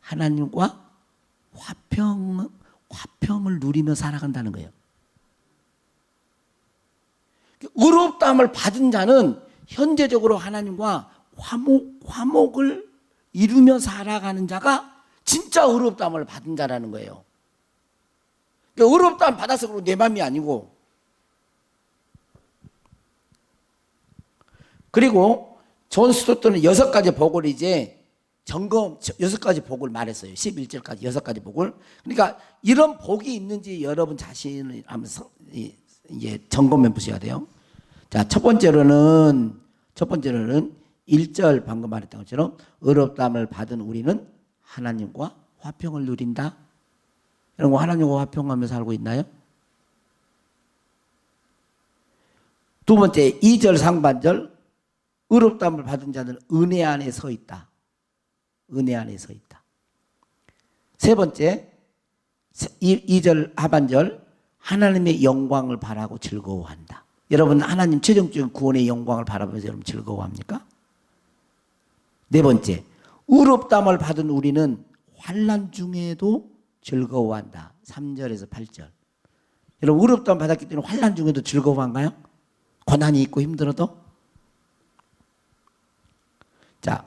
하나님과 화평을 누리며 살아간다는 거예요. 의롭다함을 받은 자는 현재적으로 하나님과 화목을 이루며 살아가는 자가 진짜 의롭다함을 받은 자라는 거예요. 의롭다함 받아서 그런 내 맘이 아니고. 그리고 존 스토트는 6가지 복을 이제 점검, 6가지 복을 말했어요. 11절까지 6가지 복을. 그러니까 이런 복이 있는지 여러분 자신을 한번 이제 점검해 보셔야 돼요. 자, 첫 번째로는 1절 방금 말했던 것처럼 의롭다함을 받은 우리는 하나님과 화평을 누린다. 여러분 하나님과 화평하며 살고 있나요? 두 번째 2절 상반절 의롭다함을 받은 자는 은혜 안에 서 있다. 은혜 안에 서 있다. 세 번째 2절 하반절 하나님의 영광을 바라고 즐거워한다. 여러분 하나님 최종적인 구원의 영광을 바라보면서 여러분 즐거워합니까? 네 번째 의롭다함을 받은 우리는 환난 중에도 즐거워한다. 3절에서 8절. 여러분 의롭다함을 받았기 때문에 환난 중에도 즐거워한가요? 고난이 있고 힘들어도? 자,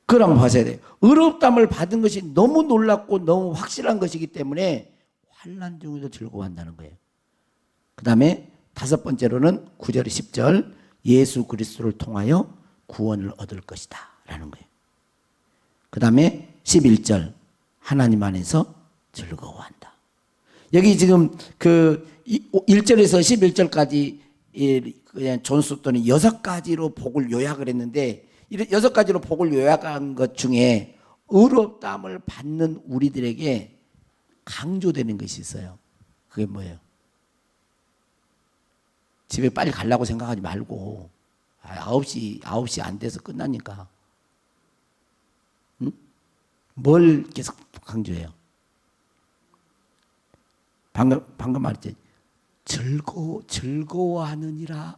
그럼 보셔야 돼요. 의롭다함을 받은 것이 너무 놀랍고 너무 확실한 것이기 때문에 환난 중에도 즐거워한다는 거예요. 그 다음에 5번째로는 9절 10절 예수 그리스도를 통하여 구원을 얻을 것이다 라는 거예요. 그 다음에 11절 하나님 안에서 즐거워한다. 여기 지금 그 1절에서 11절까지 그냥 존 스토트는 6가지로 복을 요약을 했는데 6가지로 복을 요약한 것 중에 의롭다함을 받는 우리들에게 강조되는 것이 있어요. 그게 뭐예요? 집에 빨리 가려고 생각하지 말고 9시 안 돼서 끝나니까 응? 뭘 계속 강조해요? 방금 말했지. 즐거워하느니라.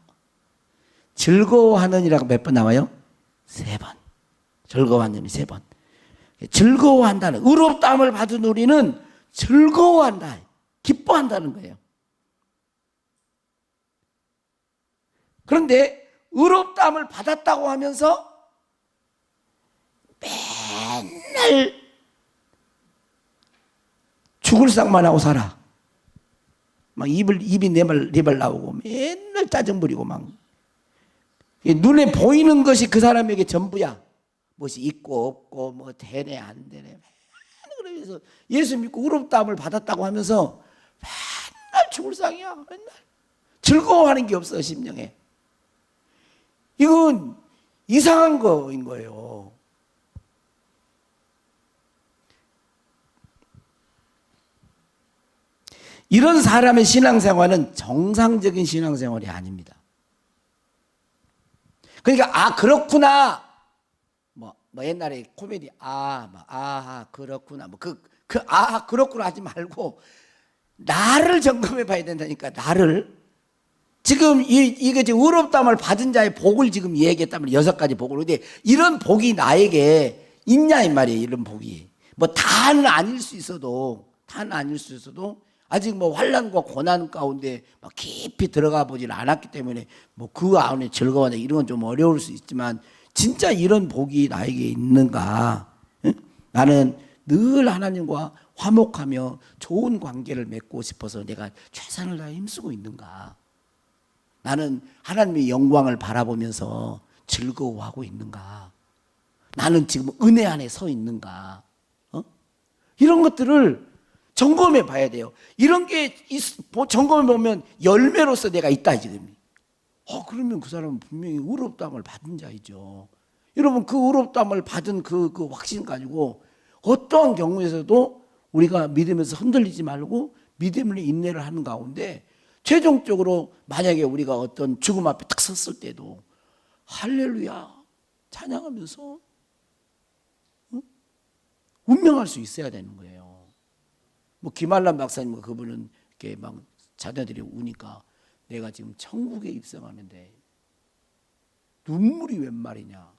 즐거워하느니라가 몇 번 나와요? 3번. 즐거워하느니 3번. 즐거워한다는, 의롭다함을 받은 우리는 즐거워한다. 기뻐한다는 거예요. 그런데 의롭다함을 받았다고 하면서 맨날 죽을 상만 하고 살아. 막 입이 네발 나오고 맨날 짜증 부리고 막 눈에 보이는 것이 그 사람에게 전부야. 무엇이 있고 없고 뭐 되네 안 되네. 그러면서 예수 믿고 의롭다함을 받았다고 하면서 맨날 죽을 상이야. 맨날 즐거워하는 게 없어 심령에. 이건 이상한 거인 거예요. 이런 사람의 신앙생활은 정상적인 신앙생활이 아닙니다. 그러니까 그렇구나. 뭐 옛날에 코미디 그렇구나. 그렇구나 하지 말고 나를 점검해 봐야 된다니까. 나를. 지금 이게 지금 의롭다함을 받은 자의 복을 지금 얘기했단 말이에요. 6가지 복을. 근데 이런 복이 나에게 있냐 이 말이에요. 이런 복이. 뭐 다는 아닐 수 있어도 아직 뭐 환난과 고난 가운데 막 깊이 들어가 보질 않았기 때문에 뭐 그 안에 즐거워하냐 이런 건 좀 어려울 수 있지만 진짜 이런 복이 나에게 있는가? 응? 나는 늘 하나님과 화목하며 좋은 관계를 맺고 싶어서 내가 최선을 다해 힘쓰고 있는가? 나는 하나님의 영광을 바라보면서 즐거워하고 있는가? 나는 지금 은혜 안에 서 있는가? 이런 것들을 점검해 봐야 돼요. 이런 게 점검해 보면 열매로서 내가 있다 지금. 그러면 그 사람은 분명히 의롭다함을 받은 자이죠. 여러분 그 의롭다함을 받은 그 확신 가지고 어떠한 경우에서도 우리가 믿으면서 흔들리지 말고 믿음의 인내를 하는 가운데 최종적으로 만약에 우리가 어떤 죽음 앞에 딱 섰을 때도 할렐루야 찬양하면서 운명할 수 있어야 되는 거예요. 뭐 김한란 박사님 그분은 이렇게 막 자녀들이 우니까 내가 지금 천국에 입성하는데 눈물이 웬 말이냐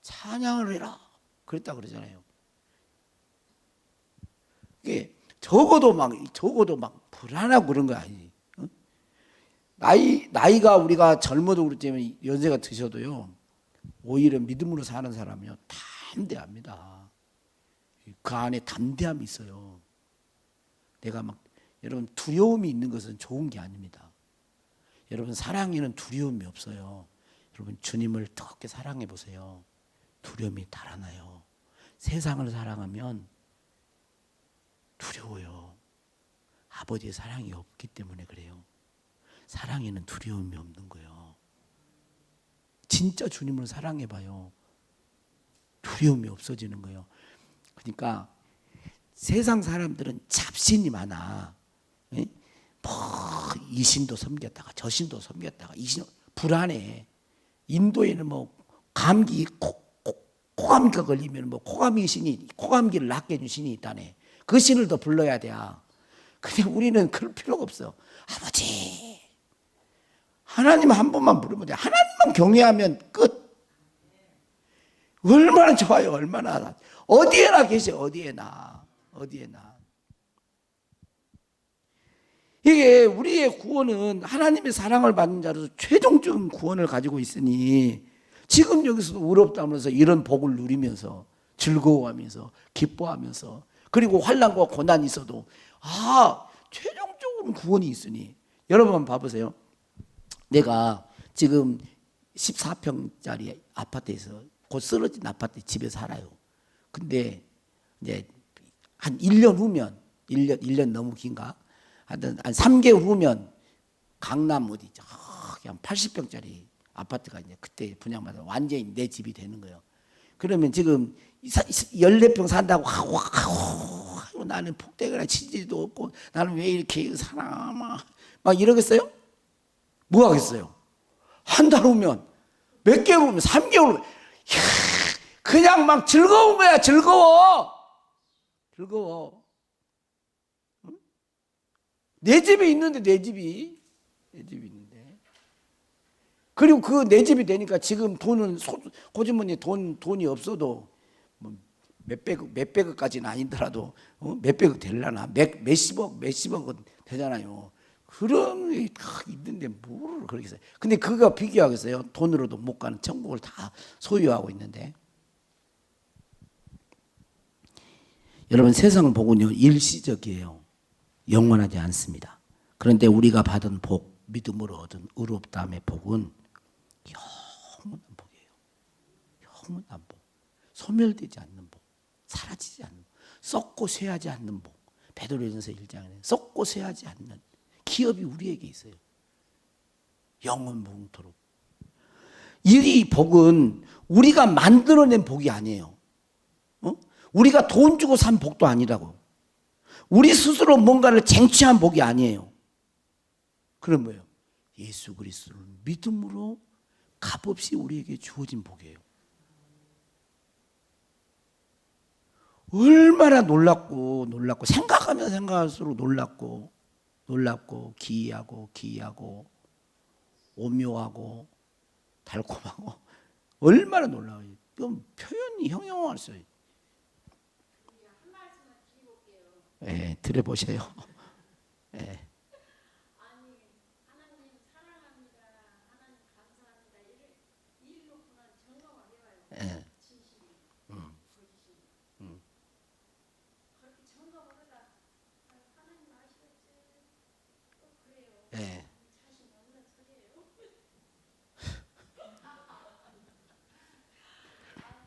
찬양을 해라 그랬다 그러잖아요. 이게 적어도 막 불안하고 그런 거 아니지. 나이가 우리가 젊어도 그렇지만 연세가 드셔도요 오히려 믿음으로 사는 사람이요 담대합니다. 그 안에 담대함이 있어요. 내가 막 여러분 두려움이 있는 것은 좋은 게 아닙니다. 여러분 사랑에는 두려움이 없어요. 여러분 주님을 뜨겁게 사랑해 보세요. 두려움이 달아나요. 세상을 사랑하면 두려워요. 아버지의 사랑이 없기 때문에 그래요. 사랑에는 두려움이 없는 거예요. 진짜 주님을 사랑해 봐요. 두려움이 없어지는 거예요. 그러니까 세상 사람들은 잡신이 많아. 이 신도 섬겼다가 저 신도 섬겼다가 이 신 불안해. 인도에는 뭐 감기 코감기가 걸리면 뭐 코감기 신이 코감기를 낫게 해준 신이 있다네. 그 신을 더 불러야 돼. 그냥 우리는 그럴 필요가 없어. 아버지 하나님 한 번만 부르면 돼. 하나님만 경외하면 끝. 얼마나 좋아요. 얼마나 어디에나 계세요. 어디에나. 이게 우리의 구원은 하나님의 사랑을 받는 자로서 최종적인 구원을 가지고 있으니 지금 여기서도 의롭다면서 이런 복을 누리면서 즐거워하면서 기뻐하면서 그리고 환난과 고난이 있어도 최종적으로 구원이 있으니 여러분 한번 봐보세요. 내가 지금 14평짜리 아파트에서 곧 쓰러진 아파트 집에 살아요. 근데 이제 한 1년 후면 1년 너무 긴가? 하여튼 한 3개월 후면 강남 어디 한 80평짜리 아파트가 이제 그때 분양받아 완전히 내 집이 되는 거예요. 그러면 지금 14평 산다고 나는 폭대거나 치지도 없고 나는 왜 이렇게 사나 막 이러겠어요? 뭐 하겠어요? 한 달 후면 몇 개월 후면 3개월 후면 그냥 막 즐거운 거야. 즐거워. 내 집에 있는데 내 집이 있는데 그리고 그 내 집이 되니까 지금 돈은 고주머니에 돈이 없어도 뭐 몇백억까지는 아니더라도 몇백억 되려나 몇십억은 되잖아요. 그런 게 다 있는데 뭘 그렇게 써요. 근데 그거 비교하겠어요? 돈으로도 못 가는 천국을 다 소유하고 있는데. 여러분 세상 복은요 일시적이에요. 영원하지 않습니다. 그런데 우리가 받은 복, 믿음으로 얻은 의롭다함의 복은 영원한 복이에요. 영원한 복. 소멸되지 않는 복. 사라지지 않는 복. 썩고 쇠하지 않는 복. 베드로전서 1장에 썩고 쇠하지 않는 기업이 우리에게 있어요. 영원 무궁토록. 이 복은 우리가 만들어낸 복이 아니에요. 우리가 돈 주고 산 복도 아니라고. 우리 스스로 뭔가를 쟁취한 복이 아니에요. 그럼 뭐예요? 예수 그리스도를 믿음으로 값없이 우리에게 주어진 복이에요. 얼마나 놀랍고 생각하면 생각할수록 놀랍고 기이하고 오묘하고 달콤하고 얼마나 놀라워요. 그럼 표현이 형용할 수 있어요. 예, 들어보세요. 예. 아니 하나님 사랑합니다. 하나님 감사합니다. 이 놓고는 점검을 해봐요. 예. 진실이 거짓이. 그렇게 점검을 하다 하나님 아시겠지? 또 그래요. 예. 자신 없는 소리예요.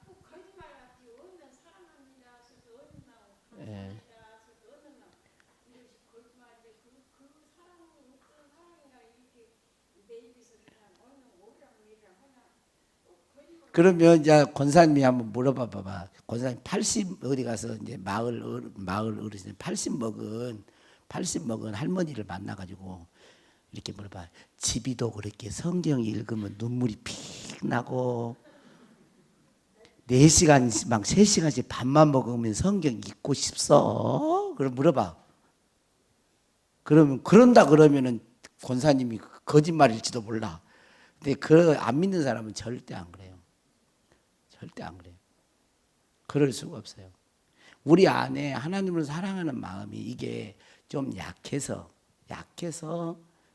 꼭 거짓말 그러면 이제 권사님이 한번 물어봐 봐봐. 권사님 80 어디 가서 이제 마을 어르신 80 먹은 할머니를 만나 가지고 이렇게 물어봐. 집이도 그렇게 성경 읽으면 눈물이 픽 나고 4시간 막 3시간씩 밥만 먹으면 성경 읽고 싶어? 그럼 물어봐. 그러면 그런다 그러면은 권사님이 거짓말일지도 몰라. 근데 그 안 믿는 사람은 절대 안 그래요. 절대 안 그래요. 그럴 수가 없어요. 우리 안에 하나님을 사랑하는 마음이 이게 좀 약해서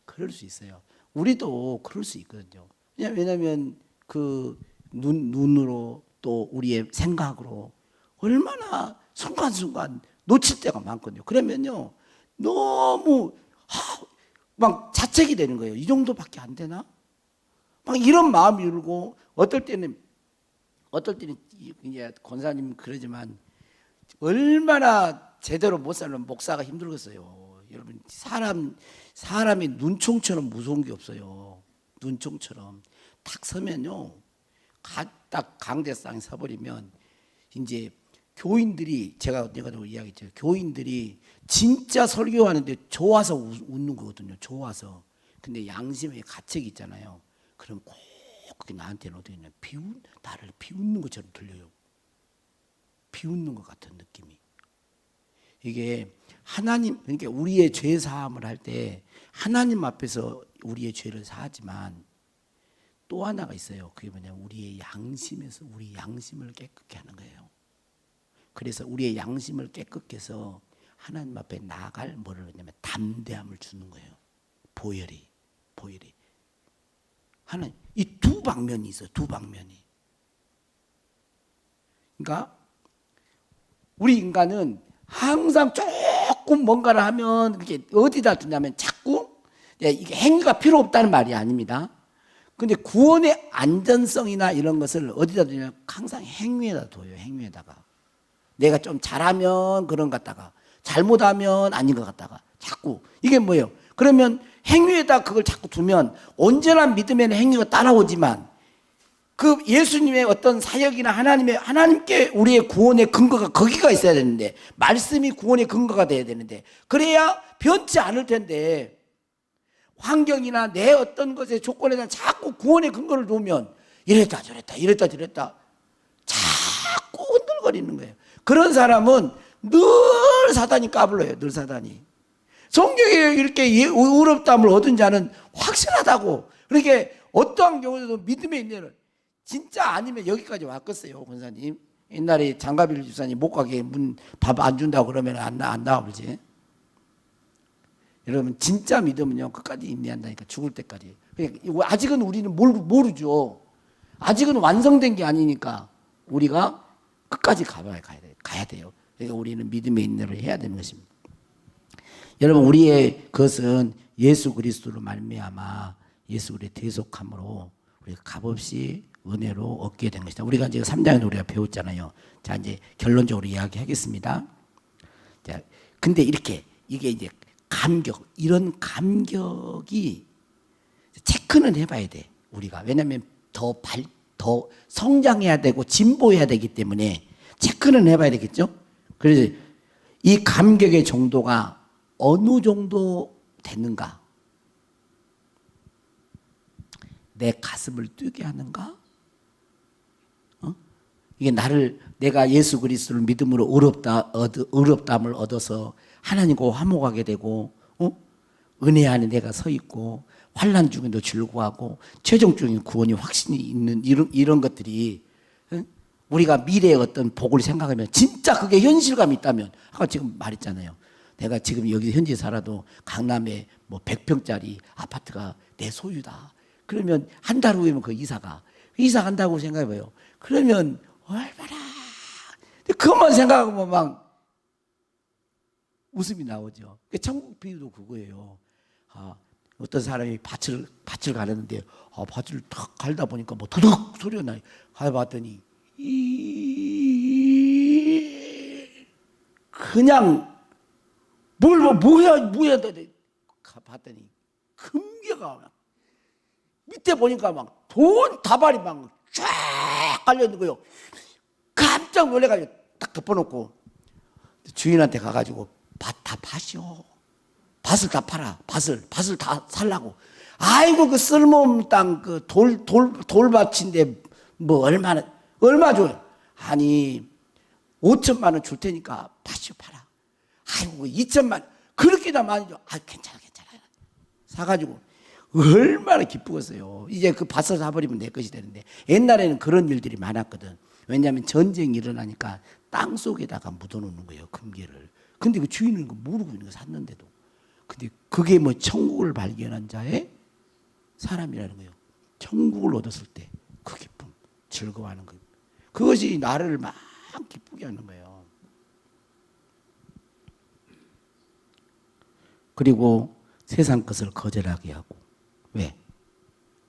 그럴 수 있어요. 우리도 그럴 수 있거든요. 왜냐하면 그 눈으로 또 우리의 생각으로 얼마나 순간순간 놓칠 때가 많거든요. 그러면요 너무 막 자책이 되는 거예요. 이 정도밖에 안 되나? 막 이런 마음이 들고 어떨 때는 이제 권사님 그러지만 얼마나 제대로 못 사는 목사가 힘들겠어요. 여러분 사람이 눈총처럼 무서운 게 없어요. 눈총처럼 탁 서면요, 딱 강대상에 서버리면 이제 교인들이 제가 이야기했죠. 교인들이 진짜 설교하는데 좋아서 웃는 거거든요. 좋아서. 근데 양심에 가책이 있잖아요. 그럼 꼭 그게 나한테는 어떻게 되냐? 나를 비웃는 것처럼 들려요. 비웃는 것 같은 느낌이. 이게 하나님, 그러니까 우리의 죄 사함을 할 때 하나님 앞에서 우리의 죄를 사하지만 또 하나가 있어요. 그게 뭐냐? 우리의 양심에서 우리 양심을 깨끗게 하는 거예요. 그래서 우리의 양심을 깨끗게 해서 하나님 앞에 나아갈 뭐를 하냐면 담대함을 주는 거예요. 보혈이. 하나님, 이 두 방면이 있어요. 두 방면이. 그러니까 우리 인간은 항상 조금 뭔가를 하면 그게 어디다 두냐면 자꾸 이게 행위가 필요 없다는 말이 아닙니다. 근데 구원의 안전성이나 이런 것을 어디다 두냐면 항상 행위에다 둬요. 행위에다가. 내가 좀 잘하면 그런 것 같다가 잘못하면 아닌 것 같다가 자꾸 이게 뭐예요? 그러면 행위에다 그걸 자꾸 두면 언제나 믿음에는 행위가 따라오지만 그 예수님의 어떤 사역이나 하나님께 우리의 구원의 근거가 거기가 있어야 되는데 말씀이 구원의 근거가 돼야 되는데 그래야 변치 않을 텐데 환경이나 내 어떤 것의 조건에 대한 자꾸 구원의 근거를 놓으면 이랬다 저랬다 자꾸 흔들거리는 거예요. 그런 사람은 늘 사단이 까불러요. 늘 사단이. 성경에 이렇게 의롭다함을 얻은 자는 확실하다고. 그렇게 어떠한 경우에도 믿음에 있는 진짜 아니면 여기까지 왔겠어요. 권사님. 옛날에 장가빌 집사님 못 가게 밥 안 준다고 그러면 안 나와버리지. 여러분 진짜 믿음은요 끝까지 인내한다니까. 죽을 때까지. 그러니까 아직은 우리는 모르죠. 아직은 완성된 게 아니니까 우리가 끝까지 가야 돼요. 그러니까 우리는 믿음의 인내를 해야 되는 것입니다. 여러분 우리의 그것은 예수 그리스도로 말미암아 예수 그리스도의 대속함으로 우리가 값없이 은혜로 얻게 된 것이다. 우리가 이제 3장에서 우리가 배웠잖아요. 자 이제 결론적으로 이야기하겠습니다. 자 근데 이게 이제 감격, 이런 감격이 체크는 해봐야 돼. 우리가 왜냐하면 더 성장해야 되고 진보해야 되기 때문에 체크는 해봐야 되겠죠. 그래서 이 감격의 정도가 어느 정도 되는가? 내 가슴을 뛰게 하는가? 이게 내가 예수 그리스도를 믿음으로 의롭다함을 얻어서 하나님과 화목하게 되고, 은혜 안에 내가 서 있고, 환난 중에도 즐거워하고, 최종적인 구원이 확신이 있는 이런 것들이, 우리가 미래의 어떤 복을 생각하면, 진짜 그게 현실감이 있다면, 아까 지금 말했잖아요. 내가 지금 여기 현지에 살아도 강남에 뭐 100평짜리 아파트가 내 소유다. 그러면 한 달 후에는 그 이사 간다고 생각해봐요. 그러면 얼마나 그것만 생각하면 막 웃음이 나오죠. 천국 비유도 그거예요. 어떤 사람이 밭을 가려는데 밭을 탁 갈다 보니까 뭐 도둑 소리가 나요. 가봤더니 그냥 뭐야 봤더니 금괴가 밑에 보니까 막 돈 다발이 막 쫙 깔려있는 거예요. 깜짝 놀래가지고 딱 덮어놓고 주인한테 가가지고 밭 다 파시오. 밭을 다 팔아. 밭을 다 살라고. 아이고 그 쓸모없는 땅 그 돌밭인데 뭐 얼마 줘요? 아니 5천만 원 줄 테니까 파시오 팔아. 아이고 2천만 원 그렇게나 많이 줘. 아 괜찮아. 사가지고 얼마나 기쁘겠어요. 이제 그 밭을 사버리면 내 것이 되는데 옛날에는 그런 일들이 많았거든. 왜냐하면 전쟁이 일어나니까 땅 속에다가 묻어놓는 거예요, 금괴를. 근데 그 주인은 그 모르고 있는 거 샀는데도. 근데 그게 뭐 천국을 발견한 자의 사람이라는 거예요. 천국을 얻었을 때 그 기쁨, 즐거워하는 거. 그것이 나를 막 기쁘게 하는 거예요. 그리고 세상 것을 거절하게 하고. 왜?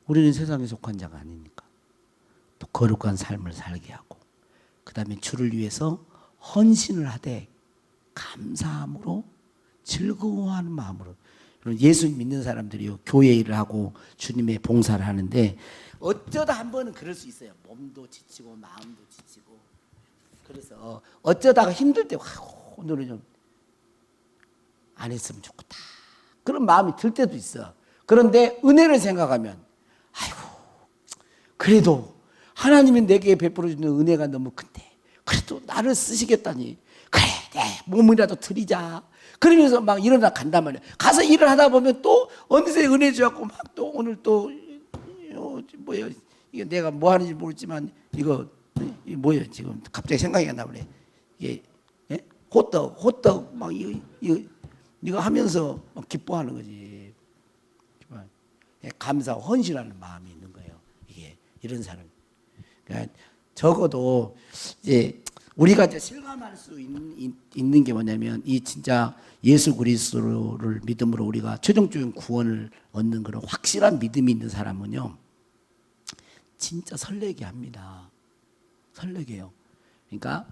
우리는 세상에 속한 자가 아니니까. 또 거룩한 삶을 살게 하고, 그 다음에 주를 위해서 헌신을 하되 감사함으로 즐거워하는 마음으로. 예수 믿는 사람들이요, 교회 일을 하고 주님의 봉사를 하는데 어쩌다 한 번은 그럴 수 있어요. 몸도 지치고 마음도 지치고. 그래서 어쩌다가 힘들 때 오늘은 좀 안 했으면 좋겠다 그런 마음이 들 때도 있어. 그런데 은혜를 생각하면 아이고 그래도 하나님이 내게 베풀어주는 은혜가 너무 큰데 그래도 나를 쓰시겠다니 그래 내 몸이라도 드리자 그러면서 막 일어나 간단 말이야. 가서 일을 하다 보면 또 어느새 은혜 주었고 막 또 오늘 또 뭐예요 이게 내가 뭐 하는지 모르지만 이거 뭐예요 지금 갑자기 생각이 안 나버려. 이게 예? 호떡 막 이거 하면서 막 기뻐하는 거지. 감사하고 헌신하는 마음이 있는 거예요. 이게 이런 사람. 그러니까 적어도 이제 우리가 이제 실감할 수 있는 게 뭐냐면 이 진짜 예수 그리스도를 믿음으로 우리가 최종적인 구원을 얻는 그런 확실한 믿음이 있는 사람은요, 진짜 설레게 합니다. 설레게요. 그러니까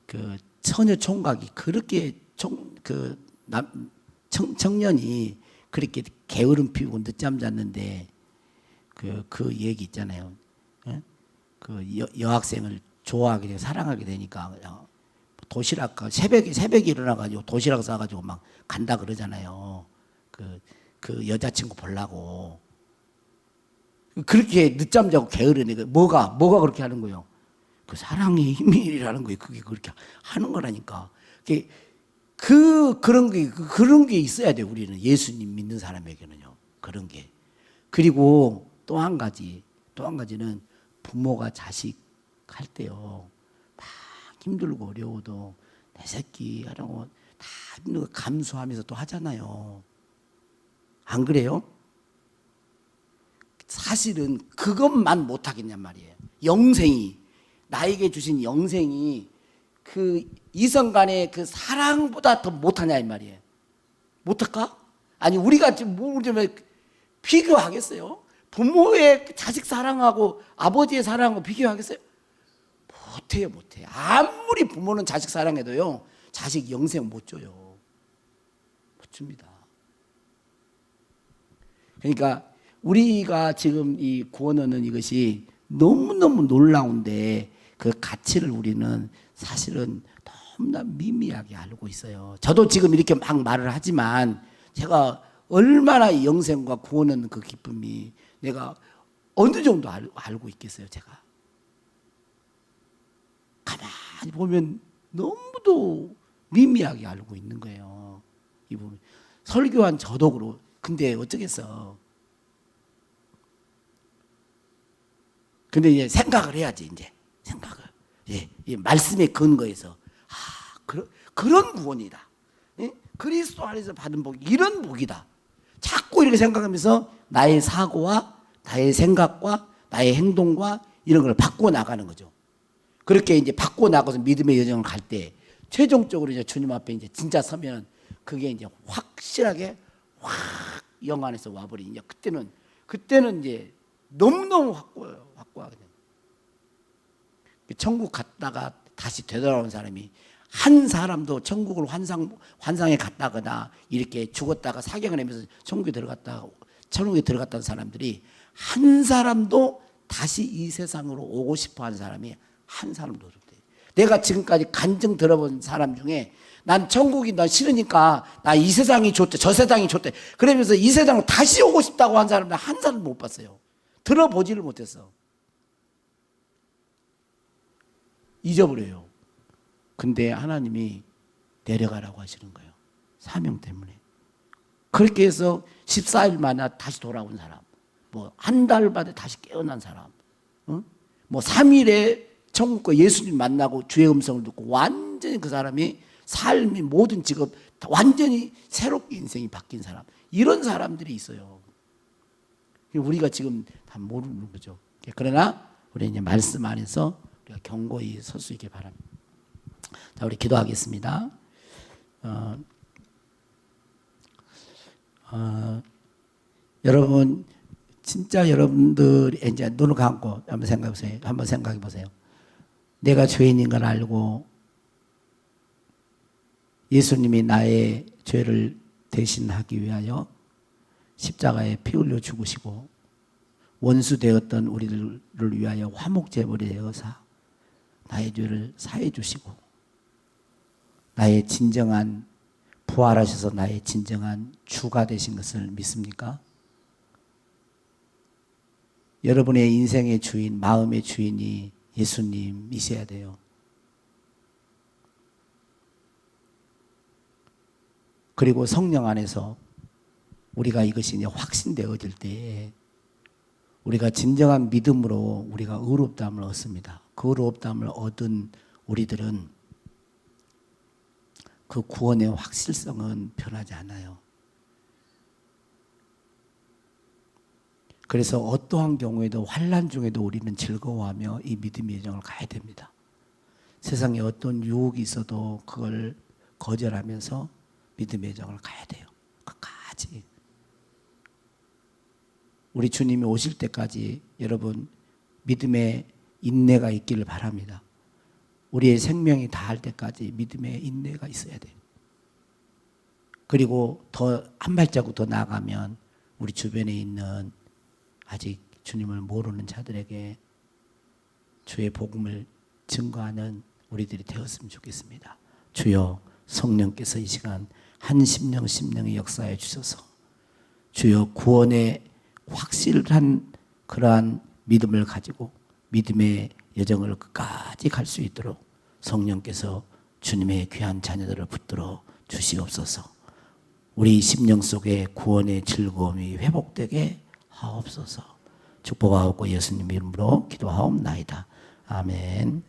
그 처녀 총각이 그렇게 청년이 그렇게 게으름 피우고 늦잠 잤는데 그 얘기 있잖아요. 예? 그 여학생을 좋아하게 되고 사랑하게 되니까 도시락 새벽에 일어나가지고 도시락 싸가지고 막 간다 그러잖아요. 그 여자친구 보려고 그렇게 늦잠 자고 게으르니까 뭐가 그렇게 하는 거예요? 그 사랑의 힘이라는 거예요. 그게 그렇게 하는 거라니까. 그런 게 있어야 돼. 우리는 예수님 믿는 사람에게는요. 그런 게. 그리고 또 한 가지는 부모가 자식 할 때요. 막 힘들고 어려워도 내 새끼 하라고 다 힘든 거 감수하면서 또 하잖아요. 안 그래요? 사실은 그것만 못 하겠냔 말이에요. 영생이 나에게 주신 영생이 그 이성 간의 그 사랑보다 더 못하냐 이 말이에요. 못할까? 아니 우리가 지금 뭐 비교하겠어요? 부모의 자식 사랑하고 아버지의 사랑하고 비교하겠어요? 못해. 아무리 부모는 자식 사랑해도요, 자식 영생 못 줘요. 못 줍니다. 그러니까 우리가 지금 이 구원 얻는 이것이 너무너무 놀라운데 그 가치를 우리는 사실은 너무나 미미하게 알고 있어요. 저도 지금 이렇게 막 말을 하지만 제가 얼마나 이 영생과 구원 얻는 그 기쁨이 내가 어느 정도 알고 있겠어요. 제가 가만히 보면 너무도 미미하게 알고 있는 거예요. 이 부분 설교한 저도 그렇고. 근데 어쩌겠어. 근데 이제 생각을 해야지. 이제 생각을 이 말씀의 근거에서 그런 구원이다. 예? 그리스도 안에서 받은 복 이런 복이다. 자꾸 이렇게 생각하면서 나의 사고와 나의 생각과 나의 행동과 이런 걸 바꾸어 나가는 거죠. 그렇게 이제 바꾸어 나가서 믿음의 여정을 갈 때 최종적으로 이제 주님 앞에 이제 진짜 서면 그게 이제 확실하게 확 영 안에서 와버리니 이제 그때는 이제 너무너무 확고하게 돼요. 천국 갔다가 다시 되돌아온 사람이 한 사람도 천국을 환상에 갔다거나 이렇게 죽었다가 사경을 하면서 천국에 들어갔다는 사람들이 한 사람도 다시 이 세상으로 오고 싶어 하는 사람이 한 사람도 없대. 내가 지금까지 간증 들어본 사람 중에 난 천국이 난 싫으니까 나 이 세상이 좋대, 저 세상이 좋대. 그러면서 이 세상으로 다시 오고 싶다고 한 사람은 한 사람도 못 봤어요. 들어보지를 못했어. 잊어버려요. 근데 하나님이 내려가라고 하시는 거예요. 사명 때문에. 그렇게 해서 14일 만에 다시 돌아온 사람, 뭐 한 달 만에 다시 깨어난 사람, 뭐 3일에 천국과 예수님 만나고 주의 음성을 듣고 완전히 그 사람이 삶이 모든 직업 완전히 새롭게 인생이 바뀐 사람, 이런 사람들이 있어요. 우리가 지금 다 모르는 거죠. 그러나 우리 이제 말씀 안에서 우리가 견고히 설 수 있게 바랍니다. 자, 우리 기도하겠습니다. 여러분, 진짜 여러분들이 이제 눈을 감고 한번 생각해 보세요. 내가 죄인인 걸 알고 예수님이 나의 죄를 대신하기 위하여 십자가에 피 흘려 죽으시고 원수 되었던 우리들을 위하여 화목제물이 되어서 나의 죄를 사해 주시고 나의 진정한 부활하셔서 나의 진정한 주가 되신 것을 믿습니까? 여러분의 인생의 주인, 마음의 주인이 예수님이셔야 돼요. 그리고 성령 안에서 우리가 이것이 이제 확신되어질 때에 우리가 진정한 믿음으로 우리가 의롭다함을 얻습니다. 그 의롭다함을 얻은 우리들은 그 구원의 확실성은 변하지 않아요. 그래서 어떠한 경우에도 환난 중에도 우리는 즐거워하며 이 믿음의 여정을 가야 됩니다. 세상에 어떤 유혹이 있어도 그걸 거절하면서 믿음의 여정을 가야 돼요. 끝까지. 우리 주님이 오실 때까지 여러분 믿음의 인내가 있기를 바랍니다. 우리의 생명이 다할 때까지 믿음의 인내가 있어야 돼요. 그리고 더 한 발자국 더 나아가면 우리 주변에 있는 아직 주님을 모르는 자들에게 주의 복음을 증거하는 우리들이 되었으면 좋겠습니다. 주여, 성령께서 이 시간 한 심령의 역사해 주셔서 주여 구원의 확실한 그러한 믿음을 가지고 믿음의 여정을 끝까지 갈 수 있도록 성령께서 주님의 귀한 자녀들을 붙들어 주시옵소서. 우리 심령 속에 구원의 즐거움이 회복되게 하옵소서. 축복하옵고 예수님 이름으로 기도하옵나이다. 아멘.